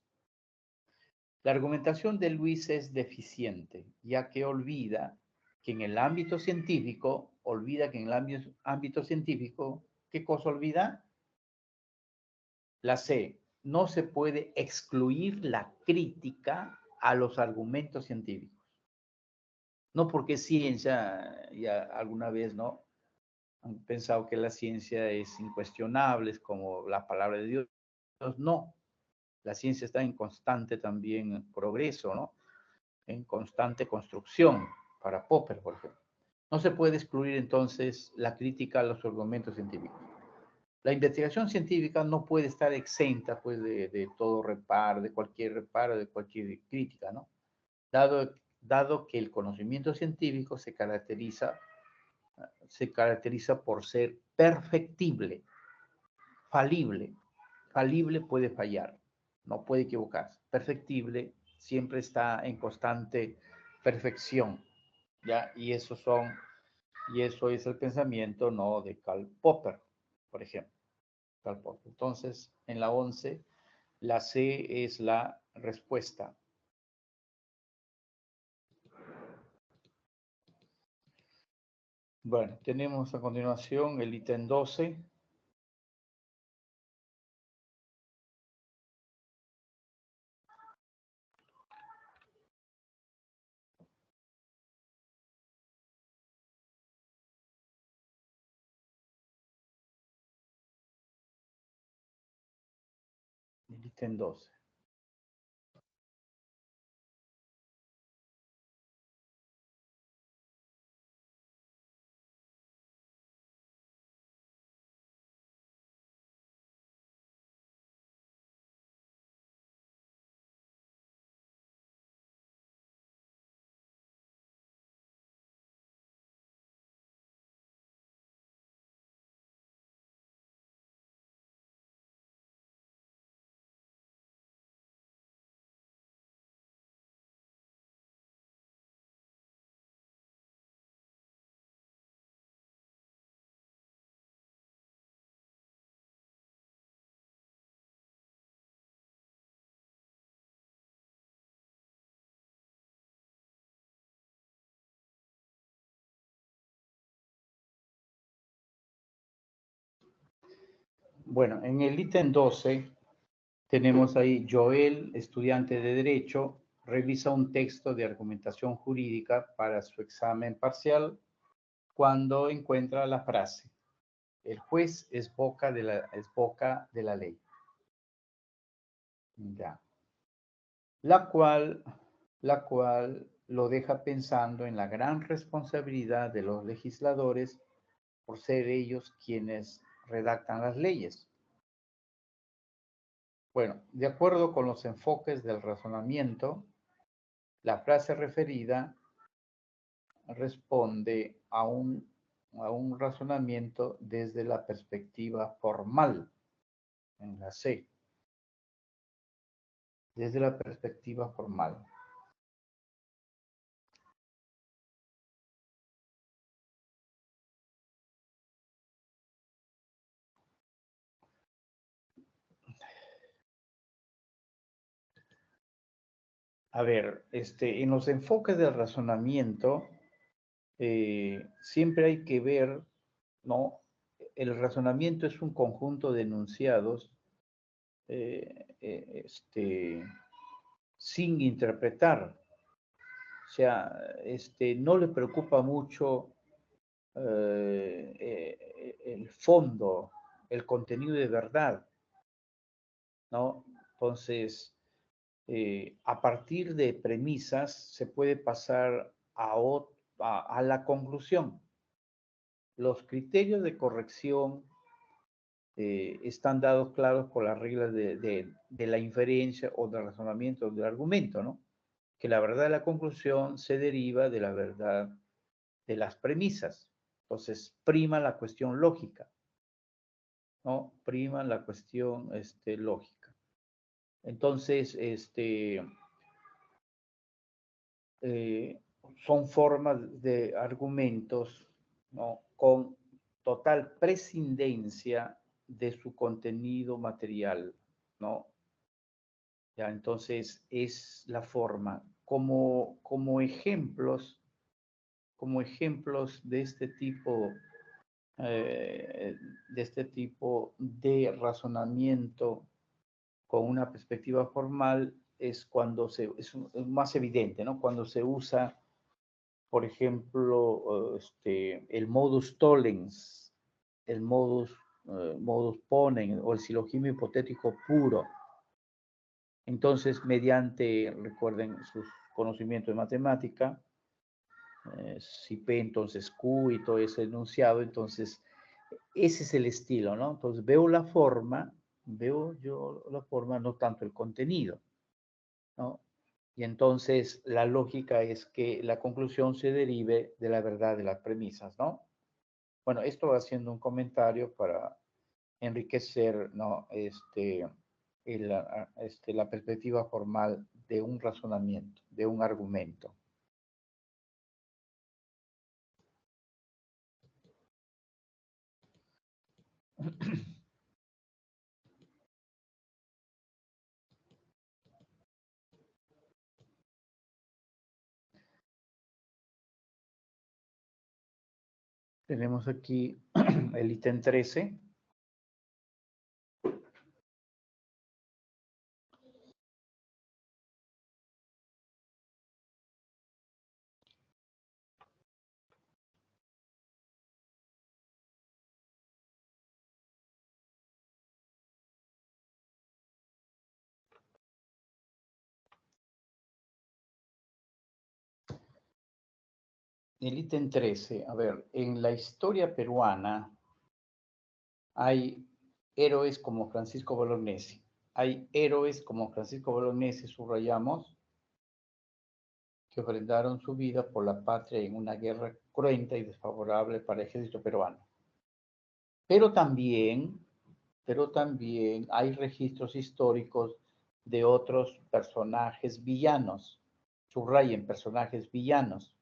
La argumentación de Luis es deficiente, ya que olvida que en el ámbito científico, ¿qué cosa olvida? La C, no se puede excluir la crítica a los argumentos científicos. No porque ciencia, ya alguna vez, ¿no? Han pensado que la ciencia es incuestionable, es como la palabra de Dios. No, la ciencia está en constante también progreso, ¿no? En constante construcción, para Popper, por ejemplo. No se puede excluir entonces la crítica a los argumentos científicos. La investigación científica no puede estar exenta pues de todo reparo, de cualquier crítica, ¿no? Dado que el conocimiento científico se caracteriza por ser perfectible, falible. Falible puede fallar, no puede equivocarse. Perfectible siempre está en constante perfección, ¿ya? Y eso es el pensamiento, ¿no? De Karl Popper, por ejemplo. Karl Popper. Entonces, en la 11, la C es la respuesta. Bueno, tenemos a continuación el ítem 12. El ítem 12. Bueno, en el ítem 12 tenemos ahí Joel, estudiante de Derecho, revisa un texto de argumentación jurídica para su examen parcial cuando encuentra la frase: el juez es boca de la ley. Ya. La cual, la cual lo deja pensando en la gran responsabilidad de los legisladores por ser ellos quienes redactan las leyes. Bueno, de acuerdo con los enfoques del razonamiento, la frase referida responde a un razonamiento desde la perspectiva formal, en la C, desde la perspectiva formal. A ver, en los enfoques del razonamiento, siempre hay que ver, ¿no? El razonamiento es un conjunto de enunciados sin interpretar. O sea, no le preocupa mucho el fondo, el contenido de verdad, ¿no? Entonces, a partir de premisas se puede pasar a la conclusión. Los criterios de corrección están dados claros por las reglas de la inferencia o del razonamiento del argumento, ¿no? Que la verdad de la conclusión se deriva de la verdad de las premisas. Entonces, prima la cuestión lógica, ¿no? Prima la cuestión lógica. Entonces, eh, son formas de argumentos, ¿no? Con total prescindencia de su contenido material, ¿no? Ya, entonces es la forma. Como ejemplos de este tipo de razonamiento con una perspectiva formal es cuando es más evidente, ¿no? Cuando se usa por ejemplo, el modus tollens, el modus ponens o el silogismo hipotético puro. Entonces, mediante, recuerden sus conocimientos de matemática, si P entonces Q y todo ese enunciado, entonces ese es el estilo, ¿no? Entonces veo yo la forma, no tanto el contenido, ¿no? Y entonces la lógica es que la conclusión se derive de la verdad de las premisas, ¿no? Bueno, esto va haciendo un comentario para enriquecer, ¿no? La perspectiva formal de un razonamiento, de un argumento. Tenemos aquí el ítem 13. El ítem 13, a ver, en la historia peruana hay héroes como Francisco Bolognesi. Hay héroes como Francisco Bolognesi, subrayamos, que ofrendaron su vida por la patria en una guerra cruenta y desfavorable para el ejército peruano. Pero también, pero también hay registros históricos de otros personajes villanos. Subrayen personajes villanos.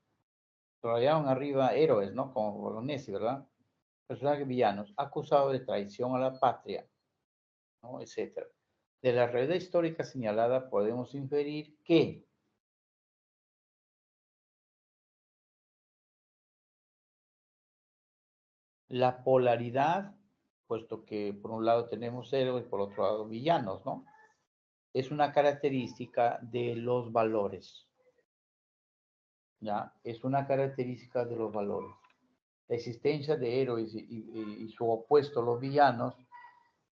Subrayaron arriba héroes, ¿no? Como Bolognesi, ¿verdad? Personajes villanos, acusados de traición a la patria, ¿no? Etcétera. De la realidad histórica señalada podemos inferir que la polaridad, puesto que por un lado tenemos héroes, por otro lado villanos, ¿no? Es una característica de los valores, ¿ya? Es una característica de los valores. La existencia de héroes y su opuesto, los villanos,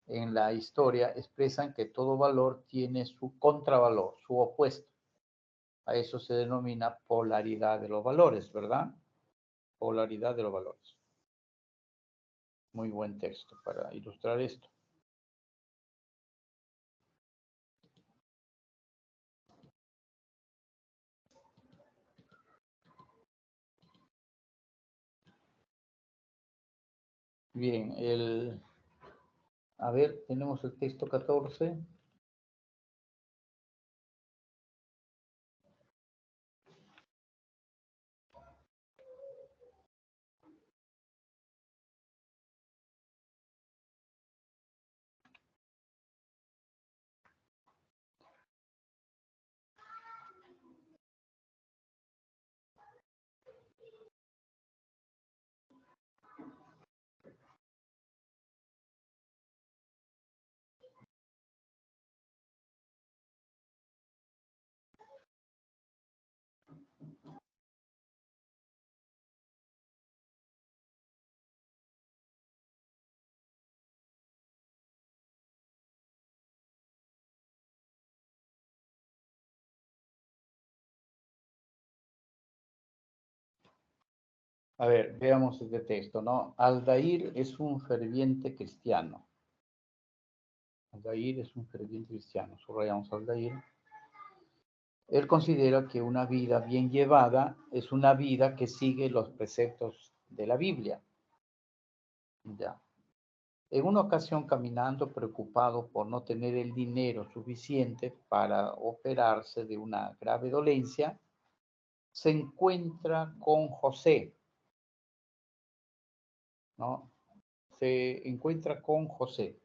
en la historia expresan que todo valor tiene su contravalor, su opuesto. A eso se denomina polaridad de los valores, ¿verdad? Polaridad de los valores. Muy buen texto para ilustrar esto. Bien, a ver, tenemos el texto 14. A ver, veamos este texto, ¿no? Aldair es un ferviente cristiano. Aldair es un ferviente cristiano. Subrayamos Aldair. Él considera que una vida bien llevada es una vida que sigue los preceptos de la Biblia. Ya. En una ocasión, caminando, preocupado por no tener el dinero suficiente para operarse de una grave dolencia, se encuentra con José, ¿no? Se encuentra con José,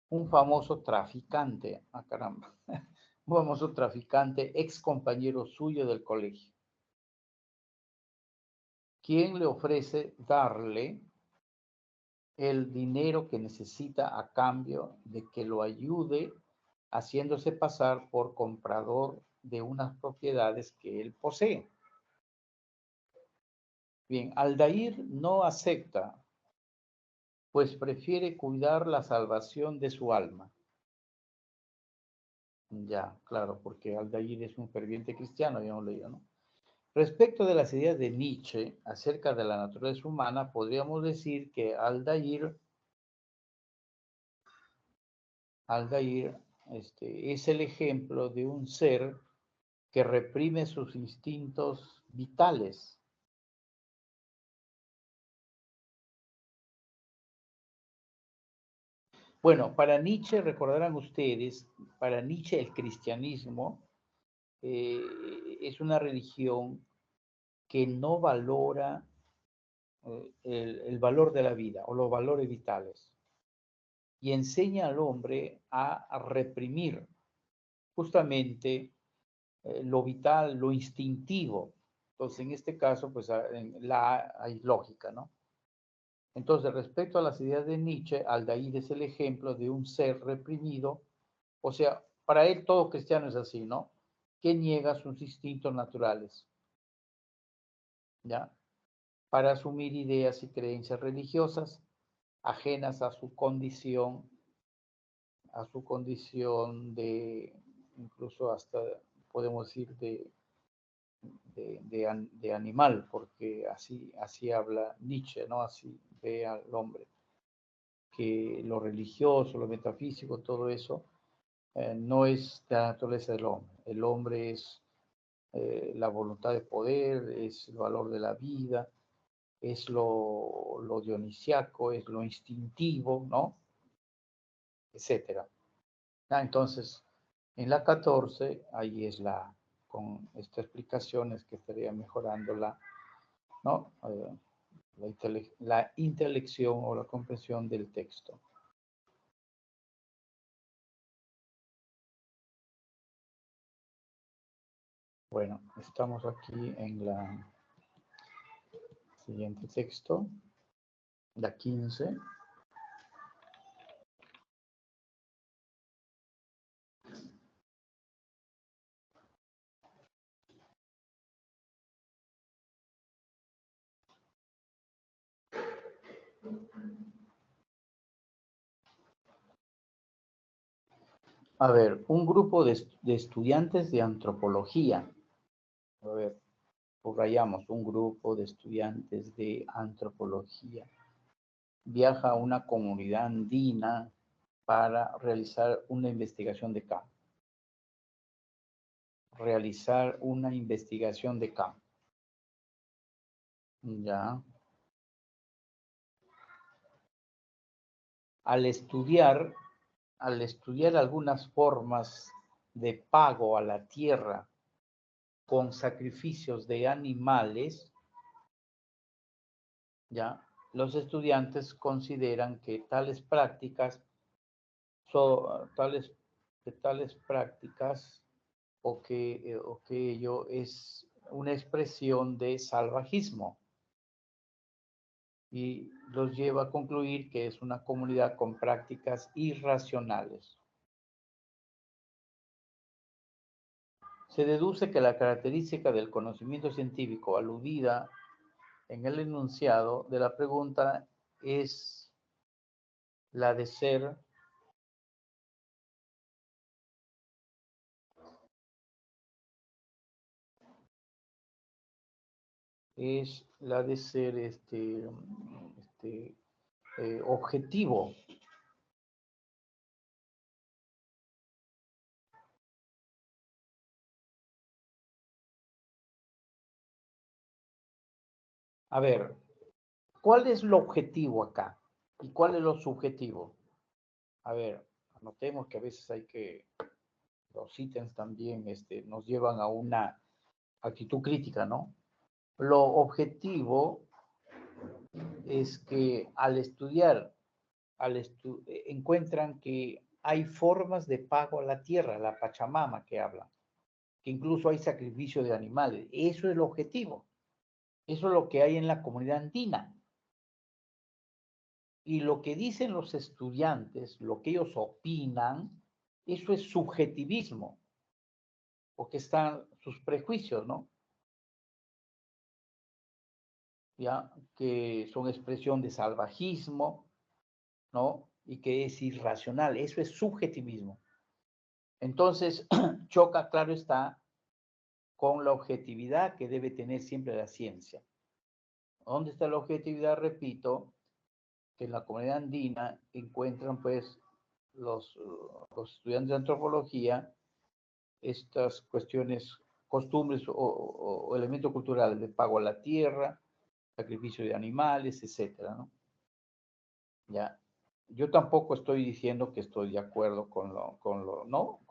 un famoso traficante, caramba, un famoso traficante, ex compañero suyo del colegio, quien le ofrece darle el dinero que necesita a cambio de que lo ayude haciéndose pasar por comprador de unas propiedades que él posee. Bien, Aldair no acepta, pues prefiere cuidar la salvación de su alma. Ya, claro, porque Aldair es un ferviente cristiano, ya hemos leído, ¿no? Respecto de las ideas de Nietzsche acerca de la naturaleza humana, podríamos decir que Aldair es el ejemplo de un ser que reprime sus instintos vitales. Bueno, para Nietzsche, recordarán ustedes, para Nietzsche el cristianismo eh, es una religión que no valora el valor de la vida o los valores vitales y enseña al hombre a reprimir justamente lo vital, lo instintivo. Entonces, en este caso, pues hay lógica, ¿no? Entonces, respecto a las ideas de Nietzsche, Aldair es el ejemplo de un ser reprimido, o sea, para él todo cristiano es así, ¿no? Que niega sus instintos naturales, ¿ya? Para asumir ideas y creencias religiosas ajenas a su condición de, incluso hasta podemos decir de animal, porque así habla Nietzsche, ¿no? Así ve al hombre, que lo religioso, lo metafísico, todo eso no es la naturaleza del hombre. El hombre es la voluntad de poder, es el valor de la vida, es lo dionisiaco, es lo instintivo, ¿no? Etcétera. Entonces, en la 14, ahí es con estas explicaciones que estaría mejorando ¿no? La intelección o la comprensión del texto. Bueno, estamos aquí en la siguiente texto, la 15. A ver, un grupo de estudiantes de antropología. A ver, subrayamos, un grupo de estudiantes de antropología viaja a una comunidad andina para realizar una investigación de campo. Realizar una investigación de campo. Ya. Al estudiar, al estudiar algunas formas de pago a la tierra con sacrificios de animales, ya, los estudiantes consideran que tales prácticas tales prácticas o que ello es una expresión de salvajismo y los lleva a concluir que es una comunidad con prácticas irracionales. Se deduce que la característica del conocimiento científico aludida en el enunciado de la pregunta es la de ser objetivo. A ver, ¿cuál es lo objetivo acá? ¿Y cuál es lo subjetivo? A ver, anotemos que a veces los ítems también nos llevan a una actitud crítica, ¿no? Lo objetivo es que al estudiar, encuentran que hay formas de pago a la tierra, la Pachamama que hablan, que incluso hay sacrificio de animales. Eso es el objetivo. Eso es lo que hay en la comunidad andina. Y lo que dicen los estudiantes, lo que ellos opinan, eso es subjetivismo, porque están sus prejuicios, ¿no? ya, que son expresión de salvajismo, ¿no? Y que es irracional, eso es subjetivismo. Entonces, choca, claro está, con la objetividad que debe tener siempre la ciencia. ¿Dónde está la objetividad? Repito, que en la comunidad andina encuentran, pues, los estudiantes de antropología estas cuestiones, costumbres o elementos culturales de pago a la tierra, sacrificio de animales, etcétera, ¿no? Ya. Yo tampoco estoy diciendo que estoy de acuerdo no,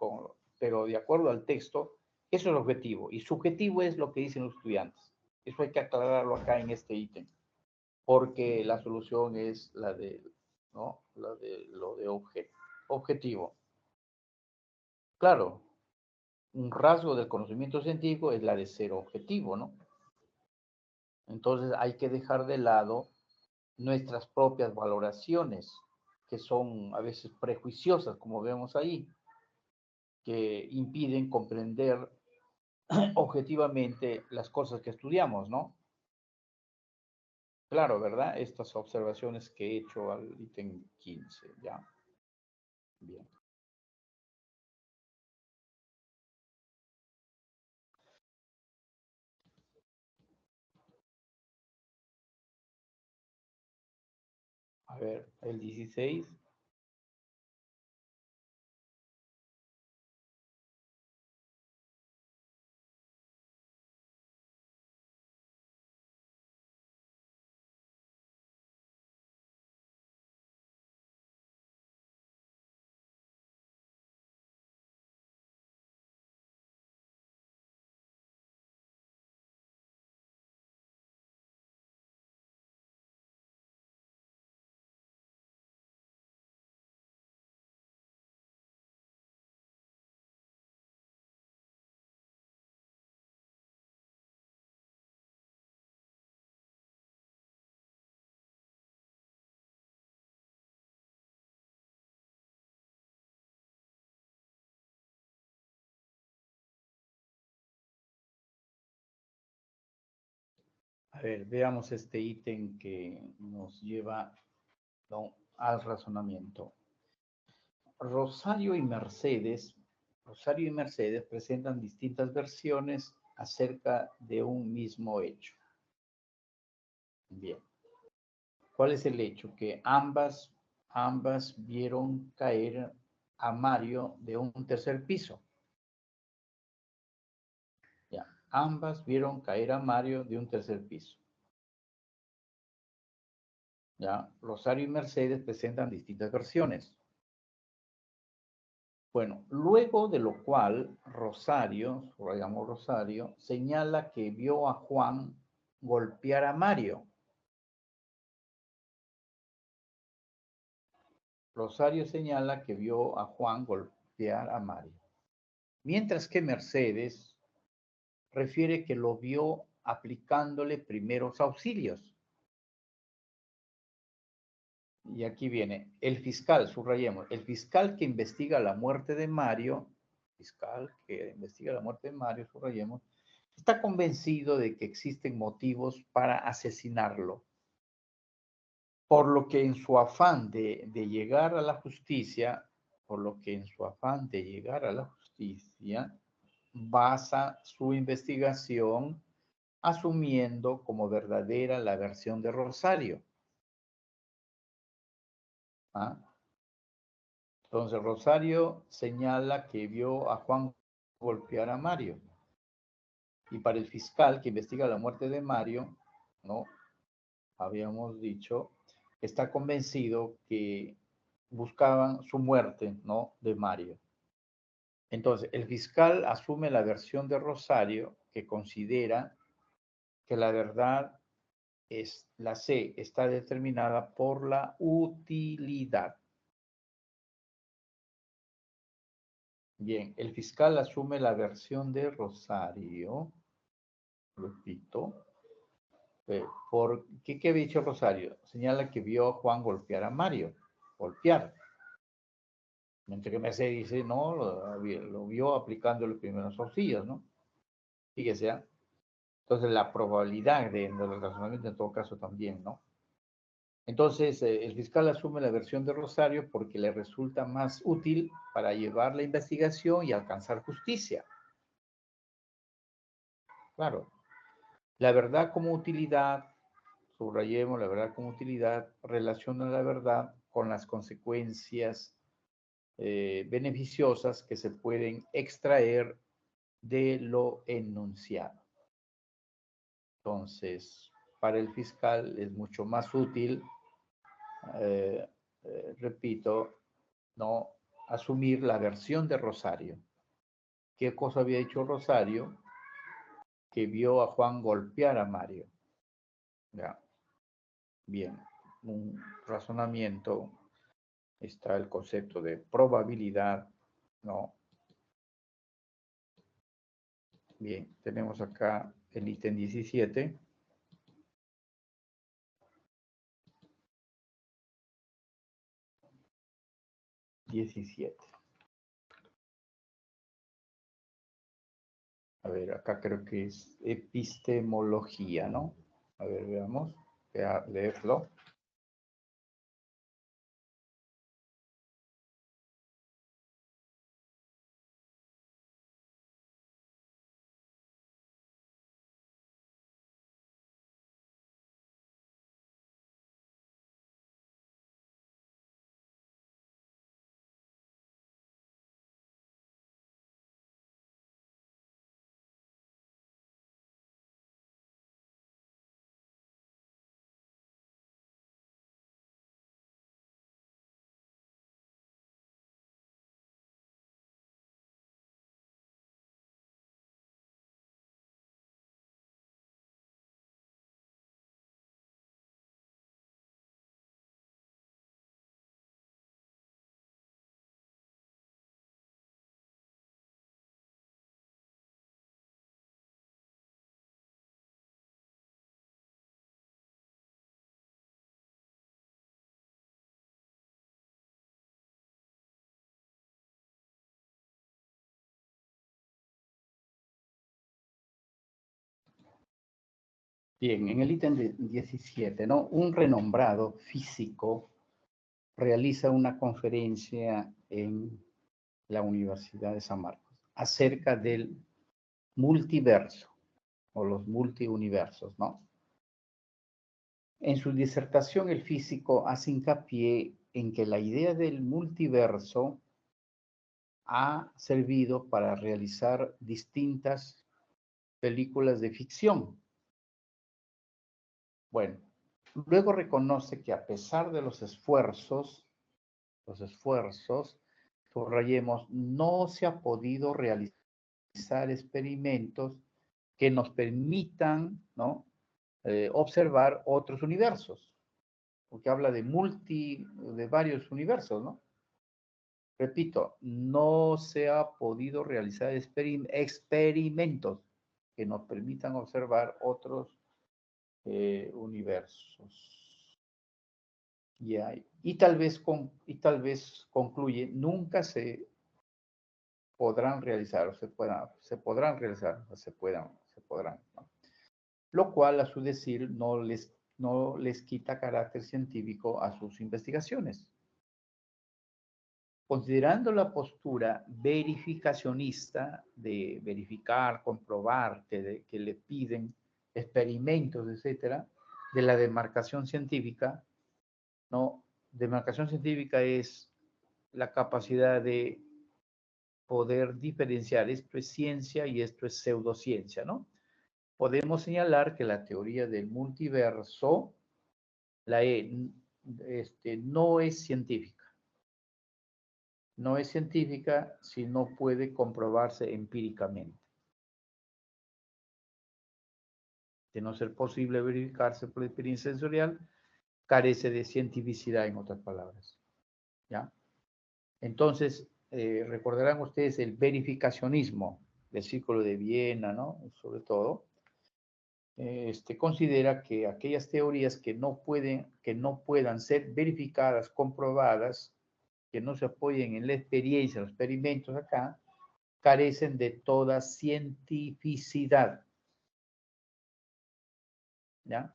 pero de acuerdo al texto, eso es objetivo. Y subjetivo es lo que dicen los estudiantes. Eso hay que aclararlo acá en este ítem, porque la solución es la de, ¿no? La de lo de objetivo. Claro, un rasgo del conocimiento científico es la de ser objetivo, ¿no? Entonces hay que dejar de lado nuestras propias valoraciones, que son a veces prejuiciosas, como vemos ahí, que impiden comprender objetivamente las cosas que estudiamos, ¿no? Claro, ¿verdad? Estas observaciones que he hecho al ítem 15, ¿ya? Bien. A ver, el 16. A ver, veamos este ítem que nos lleva, ¿no?, al razonamiento. Rosario y Mercedes presentan distintas versiones acerca de un mismo hecho. Bien. ¿Cuál es el hecho? Que ambas vieron caer a Mario de un tercer piso. Ya. Ambas vieron caer a Mario de un tercer piso. Ya. Rosario y Mercedes presentan distintas versiones. Bueno, luego de lo cual Rosario, subrayamos Rosario, señala que vio a Juan golpear a Mario. Rosario señala que vio a Juan golpear a Mario. Mientras que Mercedes refiere que lo vio aplicándole primeros auxilios. Y aquí viene, el fiscal, subrayemos, el fiscal que investiga la muerte de Mario, subrayemos, está convencido de que existen motivos para asesinarlo, por lo que en su afán de llegar a la justicia, basa su investigación asumiendo como verdadera la versión de Rosario. ¿Ah? Entonces Rosario señala que vio a Juan golpear a Mario. Y para el fiscal que investiga la muerte de Mario, ¿no? Habíamos dicho, está convencido que buscaban su muerte, ¿no?, de Mario. Entonces, el fiscal asume la versión de Rosario, que considera que la verdad es, la C está determinada por la utilidad. Bien, el fiscal asume la versión de Rosario, repito, ¿qué había dicho Rosario? Señala que vio a Juan golpear a Mario, golpear. Mientras que Mercedes dice, no, lo vio aplicando los primeros auxilios, ¿no? Fíjese, ¿eh? Entonces, la probabilidad del razonamiento en todo caso también, ¿no? Entonces, el fiscal asume la versión de Rosario porque le resulta más útil para llevar la investigación y alcanzar justicia. Claro, la verdad como utilidad, subrayemos la verdad como utilidad, relaciona la verdad con las consecuencias beneficiosas que se pueden extraer de lo enunciado. Entonces, para el fiscal es mucho más útil, repito, no asumir la versión de Rosario. ¿Qué cosa había hecho Rosario? Que vio a Juan golpear a Mario. Ya. Bien, un razonamiento, está el concepto de probabilidad, ¿no? Bien, tenemos acá el ítem 17. A ver, acá creo que es epistemología, ¿no? A ver, veamos, voy a leerlo. Bien, en el ítem 17, ¿no? Un renombrado físico realiza una conferencia en la Universidad de San Marcos acerca del multiverso o los multiuniversos, ¿no? En su disertación, el físico hace hincapié en que la idea del multiverso ha servido para realizar distintas películas de ficción. Bueno, luego reconoce que a pesar de los esfuerzos, subrayemos, no se ha podido realizar experimentos que nos permitan, ¿no? Observar otros universos, porque habla de varios universos, ¿no? Repito, no se ha podido realizar experimentos que nos permitan observar otros universos. Y tal vez concluye, nunca se podrán realizar, se podrán realizar, o se podrán, ¿no? Lo cual, a su decir, no les quita carácter científico a sus investigaciones. Considerando la postura verificacionista de verificar, comprobar, que le piden experimentos, etcétera, de la demarcación científica, ¿no? Demarcación científica es la capacidad de poder diferenciar esto es ciencia y esto es pseudociencia, ¿no? Podemos señalar que la teoría del multiverso no es científica. No es científica si no puede comprobarse empíricamente. De no ser posible verificarse por la experiencia sensorial, carece de cientificidad, en otras palabras. ¿Ya? Entonces, recordarán ustedes el verificacionismo del Círculo de Viena, ¿no? Sobre todo, considera que aquellas teorías que no puedan ser verificadas, comprobadas, que no se apoyen en la experiencia, los experimentos acá, carecen de toda cientificidad. ¿ya?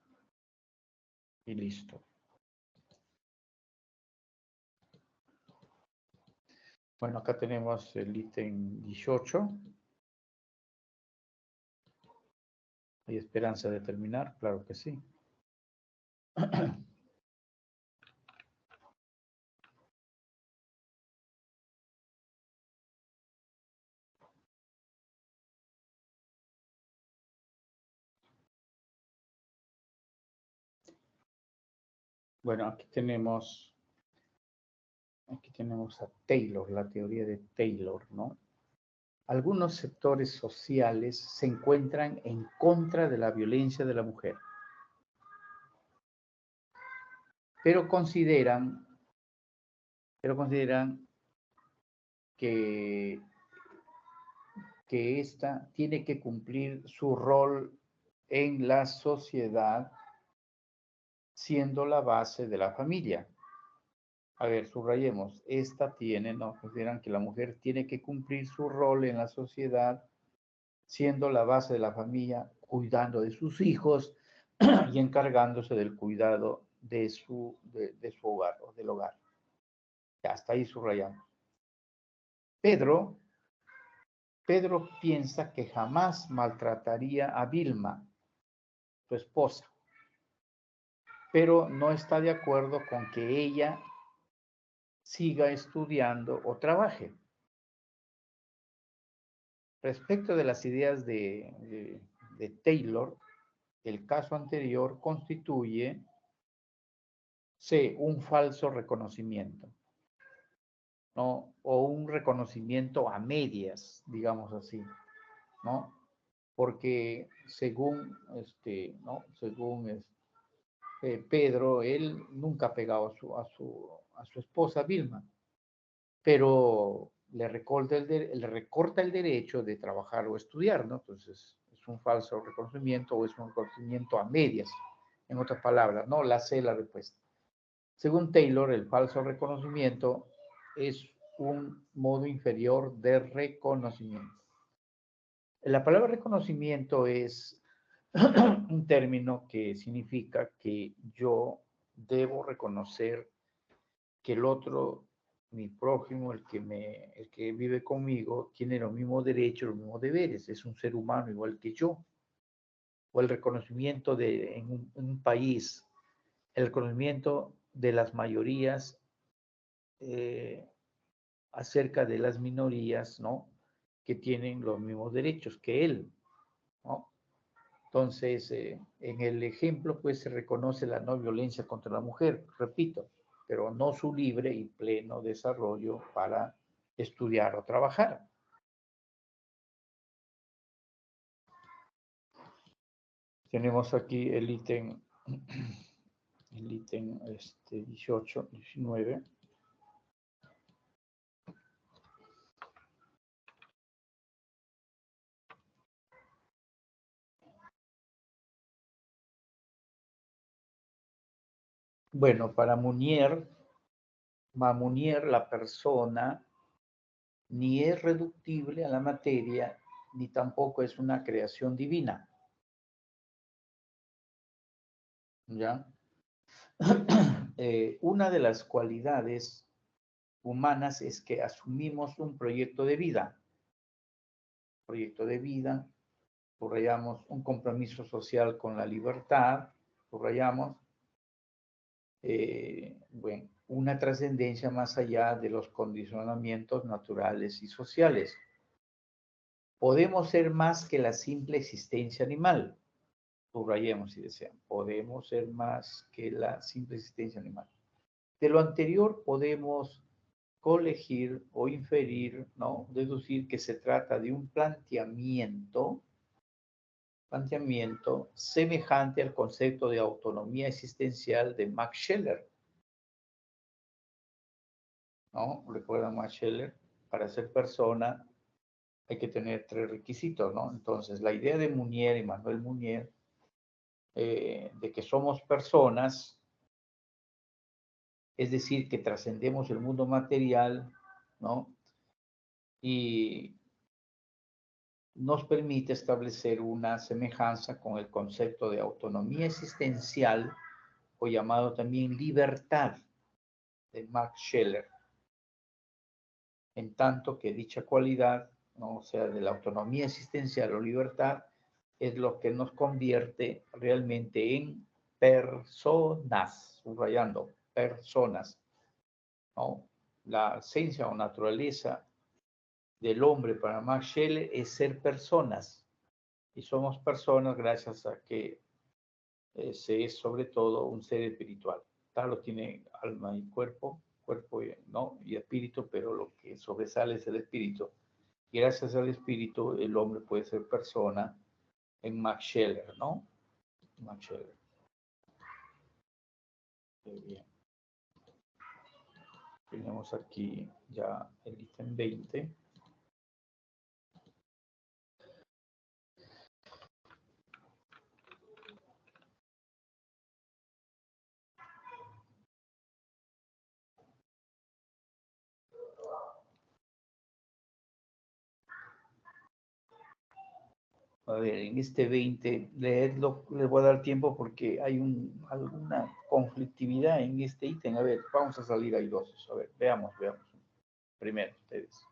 Y listo. Bueno, acá tenemos el ítem 18. ¿Hay esperanza de terminar? Claro que sí. Bueno, aquí tenemos a Taylor, la teoría de Taylor, ¿no? Algunos sectores sociales se encuentran en contra de la violencia de la mujer, pero consideran que, que ésta tiene que cumplir su rol en la sociedad, siendo la base de la familia. A ver, subrayemos, no consideran que la mujer tiene que cumplir su rol en la sociedad, siendo la base de la familia, cuidando de sus hijos y encargándose del cuidado de su hogar o del hogar. Ya hasta ahí subrayamos. Pedro piensa que jamás maltrataría a Vilma, su esposa, pero no está de acuerdo con que ella siga estudiando o trabaje. Respecto de las ideas de Taylor, el caso anterior constituye un falso reconocimiento, ¿no? O un reconocimiento a medias, digamos así, ¿no? Porque según ¿no? Según Pedro, él nunca ha pegado a su esposa Vilma, pero le recorta el derecho de trabajar o estudiar, ¿no? Entonces, es un falso reconocimiento o es un reconocimiento a medias, en otras palabras, ¿no? La C, la respuesta. Según Taylor, el falso reconocimiento es un modo inferior de reconocimiento. La palabra reconocimiento es un término que significa que yo debo reconocer que el otro, mi prójimo, el que vive conmigo, tiene los mismos derechos, los mismos deberes, es un ser humano igual que yo. O el reconocimiento en un país, el reconocimiento de las mayorías eh, acerca de las minorías, ¿no? Que tienen los mismos derechos que él, ¿no? Entonces, en el ejemplo, pues se reconoce la no violencia contra la mujer, repito, pero no su libre y pleno desarrollo para estudiar o trabajar. Tenemos aquí el ítem 18, 19. Bueno, para Munier, la persona ni es reductible a la materia, ni tampoco es una creación divina. ¿Ya? Una de las cualidades humanas es que asumimos un proyecto de vida. Subrayamos un compromiso social con la libertad, subrayamos, bueno, una trascendencia más allá de los condicionamientos naturales y sociales. Podemos ser más que la simple existencia animal. Subrayemos si desean. Podemos ser más que la simple existencia animal. De lo anterior podemos colegir o inferir, ¿no? Deducir que se trata de un planteamiento semejante al concepto de autonomía existencial de Max Scheler, ¿no? ¿Recuerdan Max Scheler? Para ser persona hay que tener 3 requisitos, ¿no? Entonces, la idea de Munier y Manuel Munier, de que somos personas, es decir, que trascendemos el mundo material, ¿no? Y nos permite establecer una semejanza con el concepto de autonomía existencial o llamado también libertad de Max Scheler, en tanto que dicha cualidad, ¿no? O sea, de la autonomía existencial o libertad, es lo que nos convierte realmente en personas, subrayando, personas, ¿no? La esencia o naturaleza del hombre para Max Scheler es ser personas, y somos personas gracias a que se es sobre todo un ser espiritual. Tal tiene alma y cuerpo, ¿no? Y espíritu, pero lo que sobresale es el espíritu. Y gracias al espíritu, el hombre puede ser persona en Max Scheler, ¿no? Max Scheler. Muy bien. Tenemos aquí ya el ítem 20. A ver, en este 20, leedlo, les voy a dar tiempo porque hay alguna conflictividad en este ítem. A ver, vamos a salir airosos. A ver, veamos. Primero, ustedes.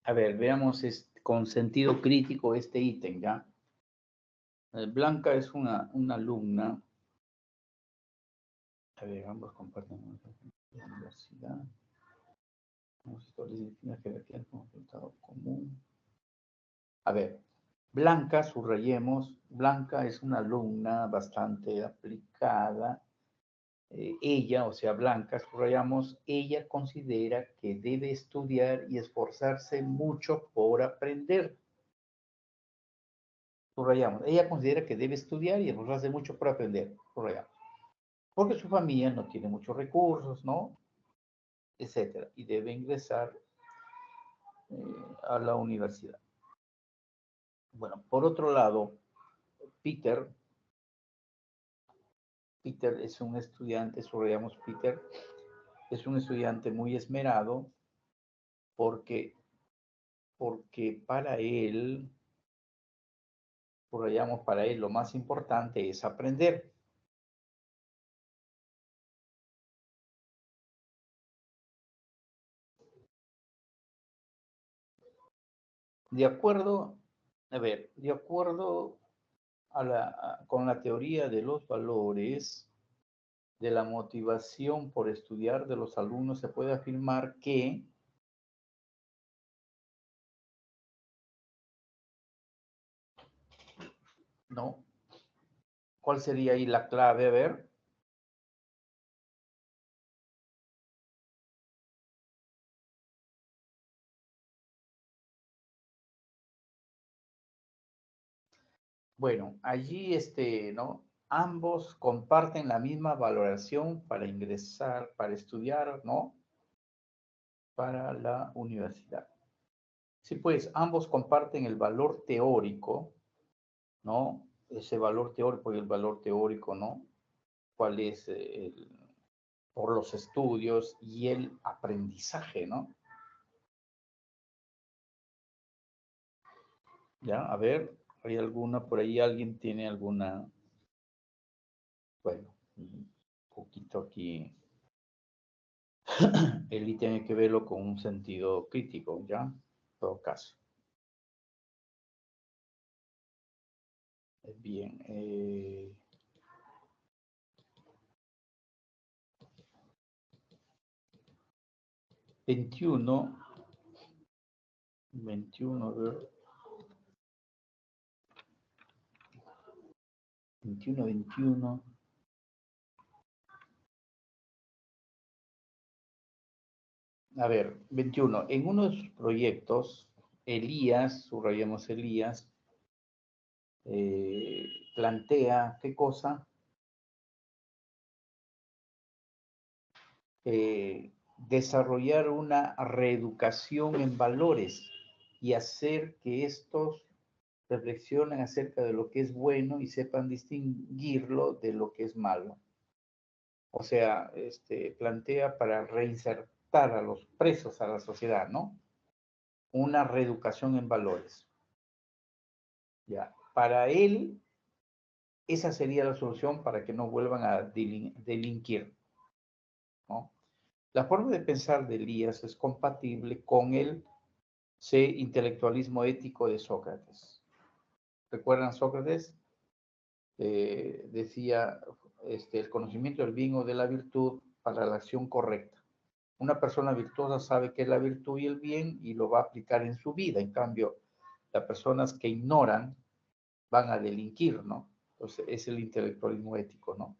A ver, veamos con sentido crítico este ítem, ¿ya? Blanca es una alumna. A ver, ambos comparten la universidad. Los historias distintas que vertían como resultado común. A ver, Blanca, subrayemos, Blanca es una alumna bastante aplicada. Ella, o sea, Blanca, subrayamos, ella considera que debe estudiar y esforzarse mucho por aprender. Subrayamos, ella considera que debe estudiar y esforzarse mucho por aprender. Subrayamos. Porque su familia no tiene muchos recursos, ¿no? Etcétera. Y debe ingresar a la universidad. Bueno, por otro lado, Peter es un estudiante, subrayamos Peter, es un estudiante muy esmerado porque, porque para él, subrayamos para él, lo más importante es aprender. De acuerdo, a ver, de acuerdo con la teoría de los valores, de la motivación por estudiar de los alumnos, se puede afirmar que, ¿no? ¿Cuál sería ahí la clave? A ver. Bueno, allí, ¿no? Ambos comparten la misma valoración para ingresar, para estudiar, ¿no? Para la universidad. Sí, pues ambos comparten el valor teórico, ¿no? Ese valor teórico y el valor teórico, ¿no? ¿Cuál es por los estudios y el aprendizaje, ¿no? Ya, a ver, ¿hay alguna por ahí? ¿Alguien tiene alguna? Bueno, un poquito aquí. Él tiene que verlo con un sentido crítico, ¿ya? En todo caso. Bien. 21, 21, a ver. 21, 21. A ver, 21. En uno de sus proyectos, Elías, subrayamos Elías, plantea, ¿qué cosa? Desarrollar una reeducación en valores y hacer que estos reflexionen acerca de lo que es bueno y sepan distinguirlo de lo que es malo. O sea, plantea para reinsertar a los presos a la sociedad, ¿no? Una reeducación en valores. Ya, para él, esa sería la solución para que no vuelvan a delinquir, ¿no? La forma de pensar de Elías es compatible con el intelectualismo ético de Sócrates. ¿Recuerdan Sócrates? Decía el conocimiento del bien o de la virtud para la acción correcta. Una persona virtuosa sabe qué es la virtud y el bien y lo va a aplicar en su vida. En cambio, las personas que ignoran van a delinquir, ¿no? Entonces, es el intelectualismo ético, ¿no?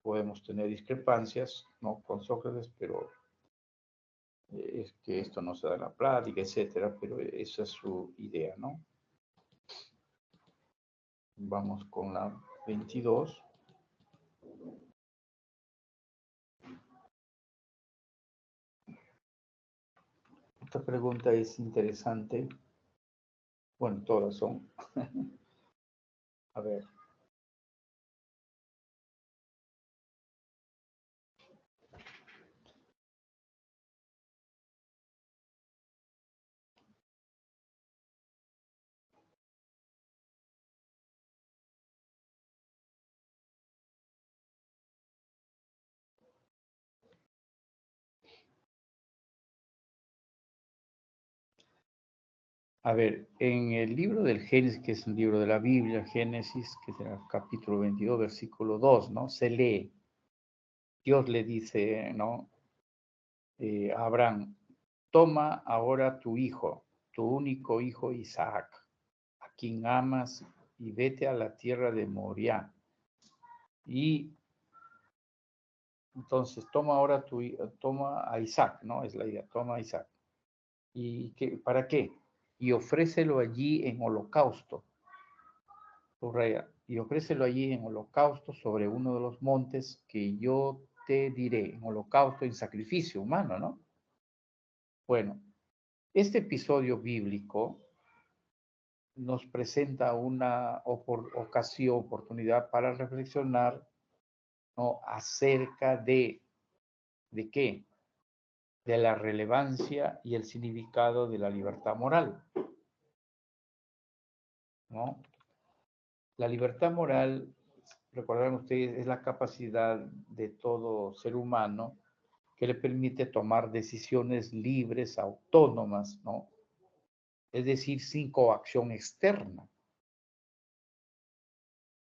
Podemos tener discrepancias, ¿no? Con Sócrates, pero es que esto no se da en la práctica, etcétera, pero esa es su idea, ¿no? Vamos con la 22. Esta pregunta es interesante. Bueno, todas son. A ver. A ver, en el libro del Génesis, que es un libro de la Biblia, Génesis, que es el capítulo 22, versículo 2, ¿no? Se lee, Dios le dice, ¿no? A Abraham, toma ahora tu hijo, tu único hijo Isaac, a quien amas, y vete a la tierra de Moriah. Y entonces toma ahora toma a Isaac, ¿no? Es la idea, toma a Isaac. ¿Y para qué? Y ofrécelo allí en holocausto. Subraya, y ofrécelo allí en holocausto sobre uno de los montes que yo te diré, en holocausto, en sacrificio humano, ¿no? Bueno, este episodio bíblico nos presenta una oportunidad para reflexionar, ¿no? Acerca ¿de qué? De la relevancia y el significado de la libertad moral, ¿no? La libertad moral, recordarán ustedes, es la capacidad de todo ser humano que le permite tomar decisiones libres, autónomas, ¿no? Es decir, sin coacción externa.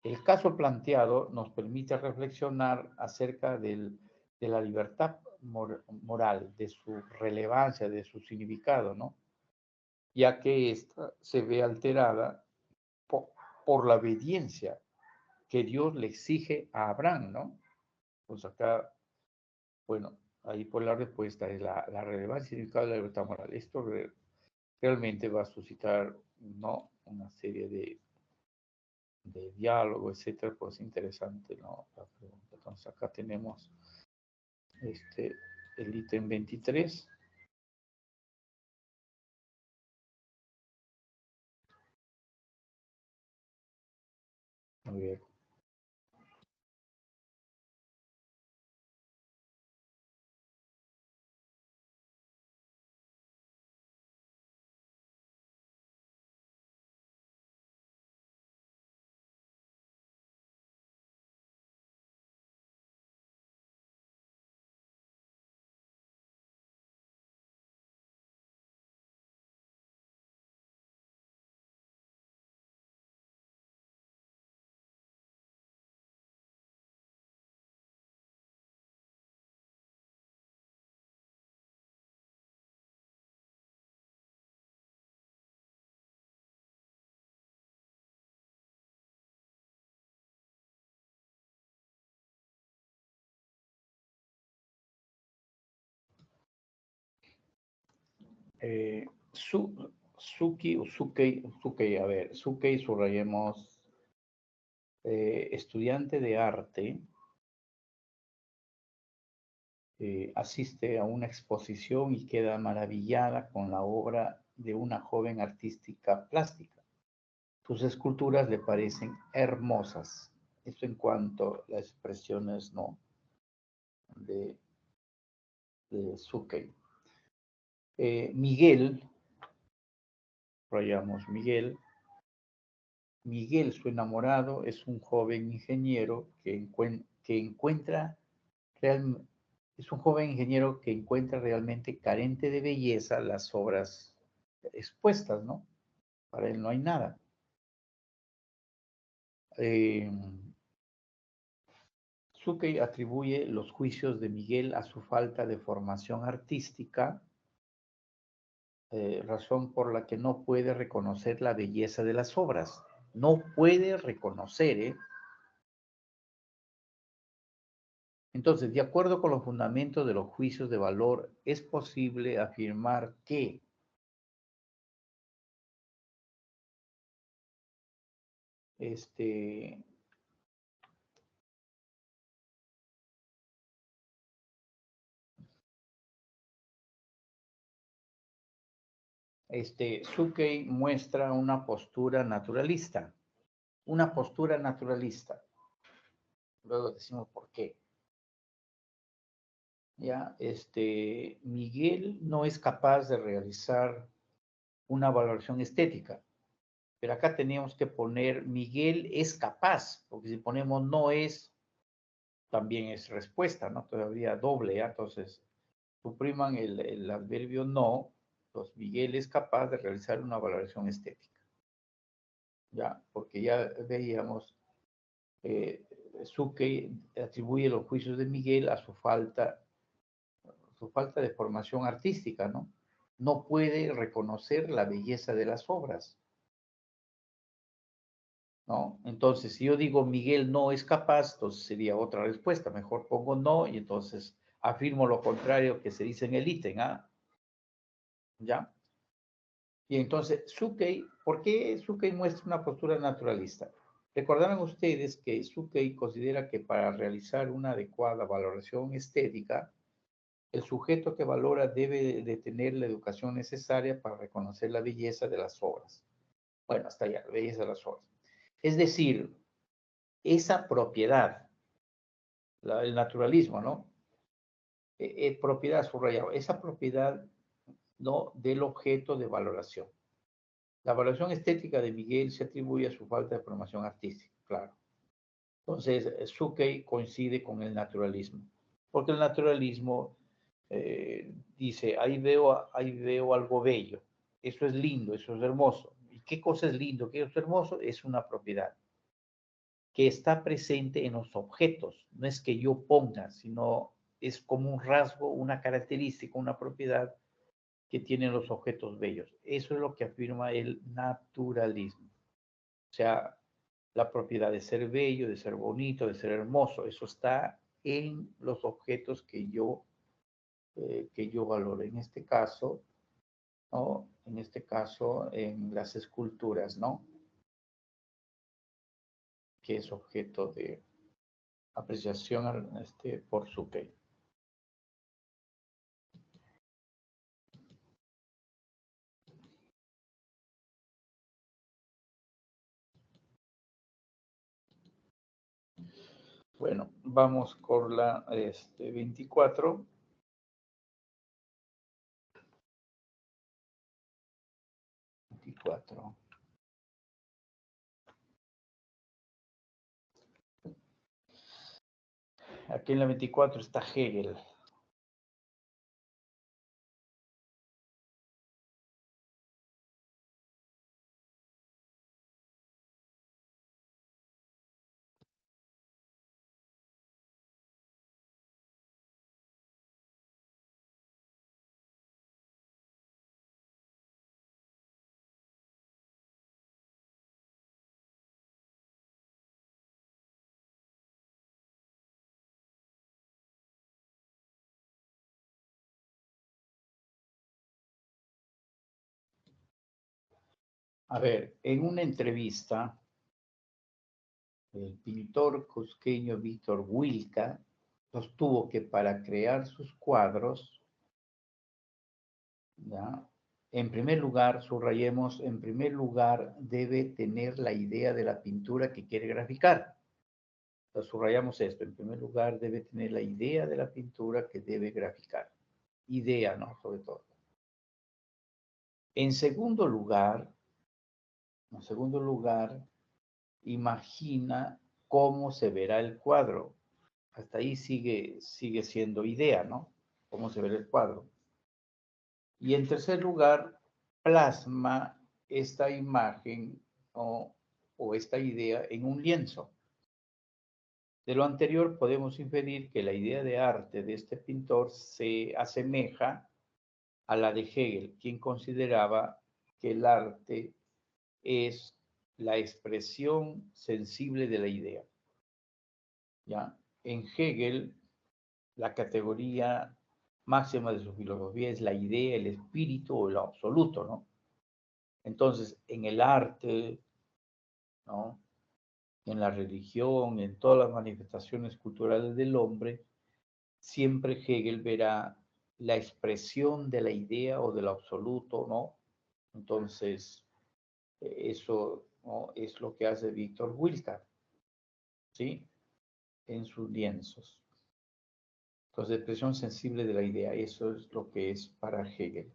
El caso planteado nos permite reflexionar acerca de la libertad moral, de su relevancia, de su significado, ¿no? Ya que ésta se ve alterada por la obediencia que Dios le exige a Abraham, ¿no? Pues acá, bueno, ahí por la respuesta es la relevancia y significado de la libertad moral. Esto realmente va a suscitar, ¿no? Una serie de diálogo, etcétera, pues interesante, ¿no? La pregunta. Entonces acá tenemos el ítem 23. Muy bien. Suki, Sukei, a ver, Sukei, subrayemos, estudiante de arte, asiste a una exposición y queda maravillada con la obra de una joven artística plástica. Sus esculturas le parecen hermosas. Esto en cuanto a las expresiones, ¿no? de, de Sukei. Miguel, rayamos Miguel. Miguel, su enamorado, es un joven ingeniero que encuentra es un joven ingeniero que encuentra realmente carente de belleza las obras expuestas, ¿no? Para él no hay nada. Eh, Sucre atribuye los juicios de Miguel a su falta de formación artística, razón por la que no puede reconocer la belleza de las obras. No puede reconocer, ¿eh? Entonces, de acuerdo con los fundamentos de los juicios de valor, es posible afirmar que este, Sukey muestra una postura naturalista. Luego decimos por qué. Ya, Miguel no es capaz de realizar una valoración estética, pero acá teníamos que poner Miguel es capaz, porque si ponemos no es, también es respuesta, ¿no? Todavía doble, ¿ya? Entonces, supriman el adverbio no, pues Miguel es capaz de realizar una valoración estética, ¿ya? Porque ya veíamos, Sucre atribuye los juicios de Miguel a su falta de formación artística, ¿no? No puede reconocer la belleza de las obras, ¿no? Entonces, si yo digo Miguel no es capaz, entonces sería otra respuesta. Mejor pongo no y entonces afirmo lo contrario que se dice en el ítem, ¿ah? ¿Ya? Y entonces, Sucre, ¿por qué Sucre muestra una postura naturalista? Recordarán ustedes que Sucre considera que para realizar una adecuada valoración estética, el sujeto que valora debe de tener la educación necesaria para reconocer la belleza de las obras. Bueno, hasta allá, la belleza de las obras. Es decir, esa propiedad, el naturalismo, ¿no? Propiedad subrayado, esa propiedad, ¿no? Del objeto de valoración. La valoración estética de Miguel se atribuye a su falta de formación artística, claro. Entonces, Sucre coincide con el naturalismo, porque el naturalismo dice, ahí veo algo bello, eso es lindo, eso es hermoso. ¿Y qué cosa es lindo, qué es hermoso? Es una propiedad que está presente en los objetos, no es que yo ponga, sino es como un rasgo, una característica, una propiedad que tienen los objetos bellos. Eso es lo que afirma el naturalismo. O sea, la propiedad de ser bello, de ser bonito, de ser hermoso, eso está en los objetos que yo valoro. En este caso, ¿no? En este caso, en las esculturas, ¿no? Que es objeto de apreciación por Sucre. Bueno, vamos con la 24. 24. Aquí en la 24 está Hegel. A ver, en una entrevista, el pintor cusqueño Víctor Wilca sostuvo que para crear sus cuadros, ¿ya? En primer lugar, subrayemos, en primer lugar debe tener la idea de la pintura que quiere graficar. Entonces, subrayamos esto, en primer lugar debe tener la idea de la pintura que debe graficar. Idea, ¿no? Sobre todo. En segundo lugar, imagina cómo se verá el cuadro. Hasta ahí sigue siendo idea, ¿no? Cómo se verá el cuadro. Y en tercer lugar, plasma esta imagen o esta idea en un lienzo. De lo anterior podemos inferir que la idea de arte de este pintor se asemeja a la de Hegel, quien consideraba que el arte es la expresión sensible de la idea. ¿Ya? En Hegel, la categoría máxima de su filosofía es la idea, el espíritu o lo absoluto, ¿no? Entonces, en el arte, ¿no? En la religión, en todas las manifestaciones culturales del hombre, siempre Hegel verá la expresión de la idea o del absoluto, ¿no? Entonces, eso, ¿no? Es lo que hace Víctor Wilca, ¿sí? En sus lienzos. Entonces, expresión sensible de la idea, eso es lo que es para Hegel.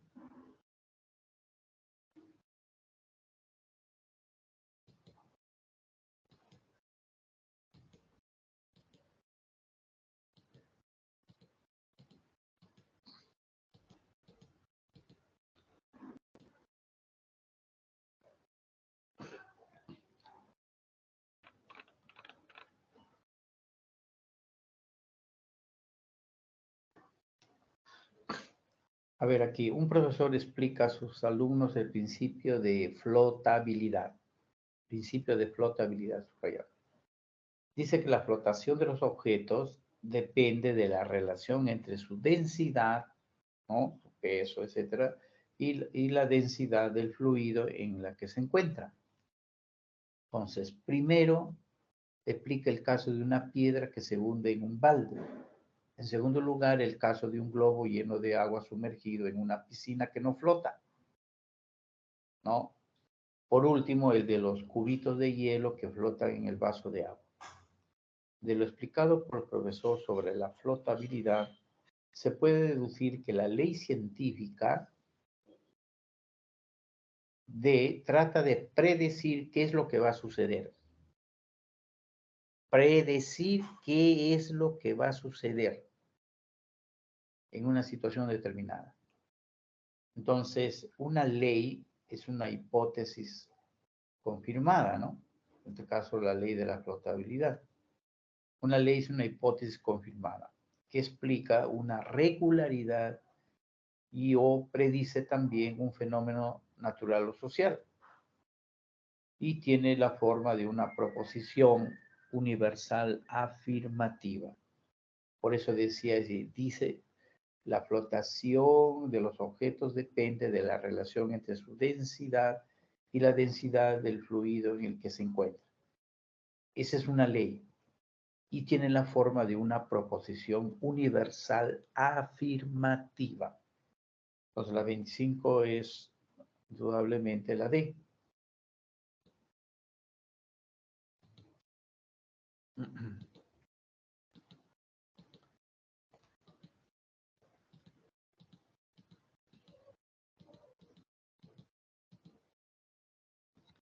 A ver, aquí, un profesor explica a sus alumnos el principio de flotabilidad. Principio de flotabilidad, subrayado. Dice que la flotación de los objetos depende de la relación entre su densidad, ¿no? Su peso, etcétera, y la densidad del fluido en la que se encuentra. Entonces, primero explica el caso de una piedra que se hunde en un balde. En segundo lugar, el caso de un globo lleno de agua sumergido en una piscina que no flota, ¿no? Por último, el de los cubitos de hielo que flotan en el vaso de agua. De lo explicado por el profesor sobre la flotabilidad, se puede deducir que la ley científica trata de predecir qué es lo que va a suceder. Predecir qué es lo que va a suceder en una situación determinada. Entonces, una ley es una hipótesis confirmada, ¿no? En este caso, la ley de la flotabilidad. Una ley es una hipótesis confirmada que explica una regularidad y o predice también un fenómeno natural o social. Y tiene la forma de una proposición universal afirmativa. Por eso decía, dice, la flotación de los objetos depende de la relación entre su densidad y la densidad del fluido en el que se encuentra. Esa es una ley y tiene la forma de una proposición universal afirmativa. Entonces la 25 es indudablemente la D.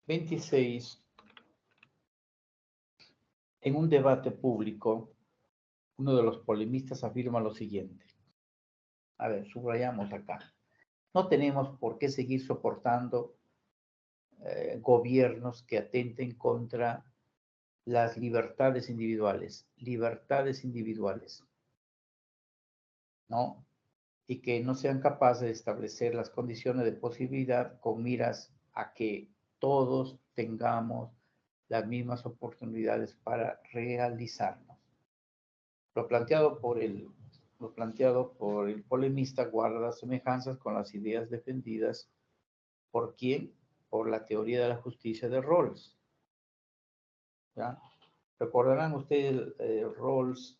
26. En un debate público, uno de los polemistas afirma lo siguiente. A ver, subrayamos acá. No tenemos por qué seguir soportando gobiernos que atenten contra las libertades individuales, ¿no? Y que no sean capaces de establecer las condiciones de posibilidad con miras a que todos tengamos las mismas oportunidades para realizarnos. Lo planteado por el polemista guarda semejanzas con las ideas defendidas por quién, por la teoría de la justicia de Rawls. ¿Ya? Recordarán ustedes, Rawls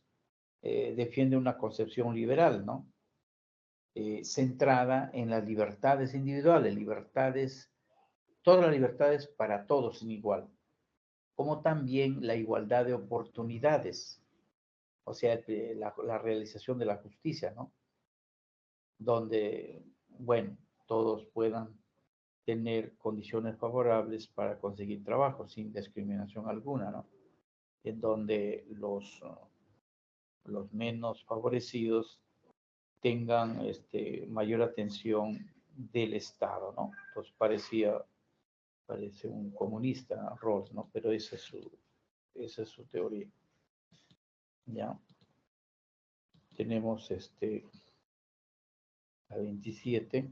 defiende una concepción liberal, ¿no? Centrada en las libertades individuales, todas las libertades para todos en igual, como también la igualdad de oportunidades, o sea, la realización de la justicia, ¿no? Donde, bueno, todos puedan tener condiciones favorables para conseguir trabajo sin discriminación alguna, ¿no? En donde los menos favorecidos tengan mayor atención del Estado, ¿no? Entonces parece un comunista, Rawls, ¿no? Pero esa es su teoría, ¿ya? Tenemos la 27.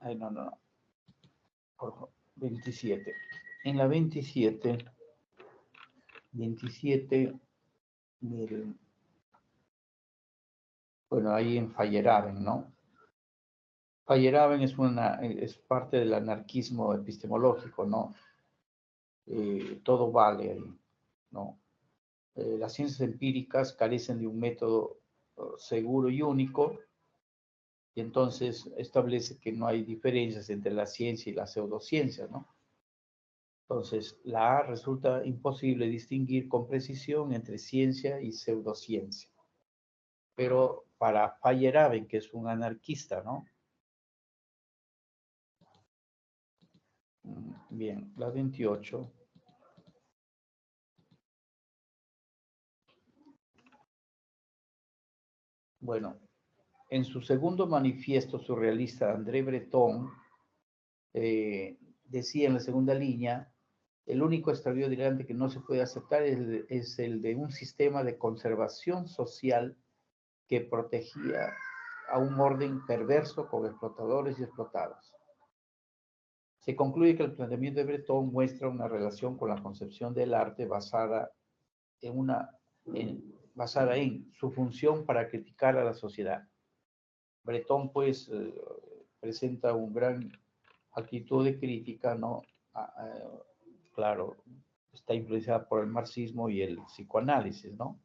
Ay, no, por favor, 27. En la 27, miren, bueno, ahí en Feyerabend, ¿no? Feyerabend es parte del anarquismo epistemológico, ¿no? Todo vale ahí, ¿no? Las ciencias empíricas carecen de un método seguro y único, y entonces establece que no hay diferencias entre la ciencia y la pseudociencia, ¿no? Entonces, la A resulta imposible distinguir con precisión entre ciencia y pseudociencia. Pero para Feyerabend, que es un anarquista, ¿no? Bien, la 28. Bueno, en su segundo manifiesto surrealista, André Breton decía en la segunda línea: el único extravío delirante que no se puede aceptar es el de un sistema de conservación social que protegía a un orden perverso con explotadores y explotados. Se concluye que el planteamiento de Breton muestra una relación con la concepción del arte basada en su función para criticar a la sociedad. Breton, pues, presenta una gran actitud de crítica, ¿no? Claro, está influenciada por el marxismo y el psicoanálisis, ¿no?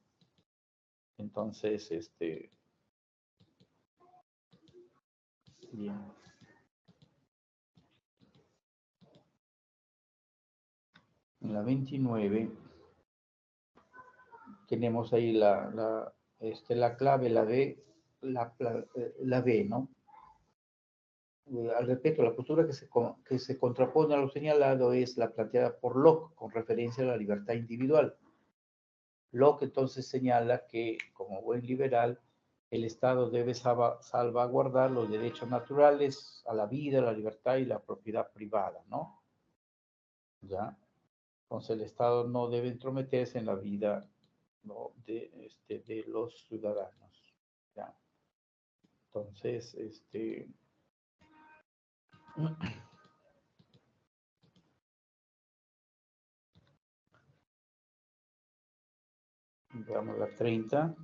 Entonces, bien. En la 29 tenemos ahí la clave, la B, ¿no? Al respecto, la postura que se contrapone a lo señalado es la planteada por Locke con referencia a la libertad individual. Locke entonces señala que, como buen liberal, el Estado debe salvaguardar los derechos naturales a la vida, la libertad y la propiedad privada, ¿no? ¿Ya? Entonces el Estado no debe entrometerse en la vida, ¿no? de los ciudadanos, ¿ya? Entonces, veamos la 30.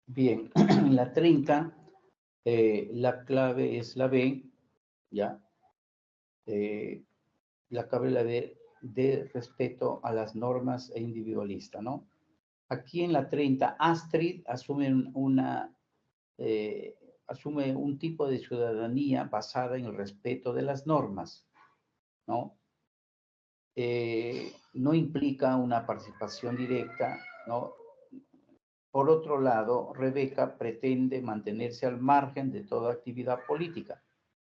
Bien, en la 30, la clave es la B, ¿ya? La clave es la de respeto a las normas e individualista, ¿no? Aquí en la 30, Astrid eh, asume un tipo de ciudadanía basada en el respeto de las normas, ¿no? No implica una participación directa, ¿no? Por otro lado, Rebeca pretende mantenerse al margen de toda actividad política,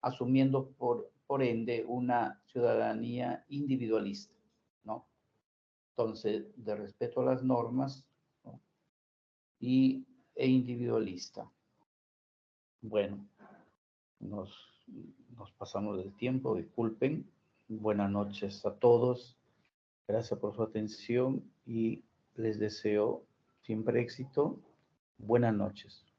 asumiendo por ende una ciudadanía individualista, ¿no? Entonces, de respeto a las normas, ¿no? e individualista. Bueno, nos pasamos del tiempo, disculpen. Buenas noches a todos. Gracias por su atención y les deseo siempre éxito. Buenas noches.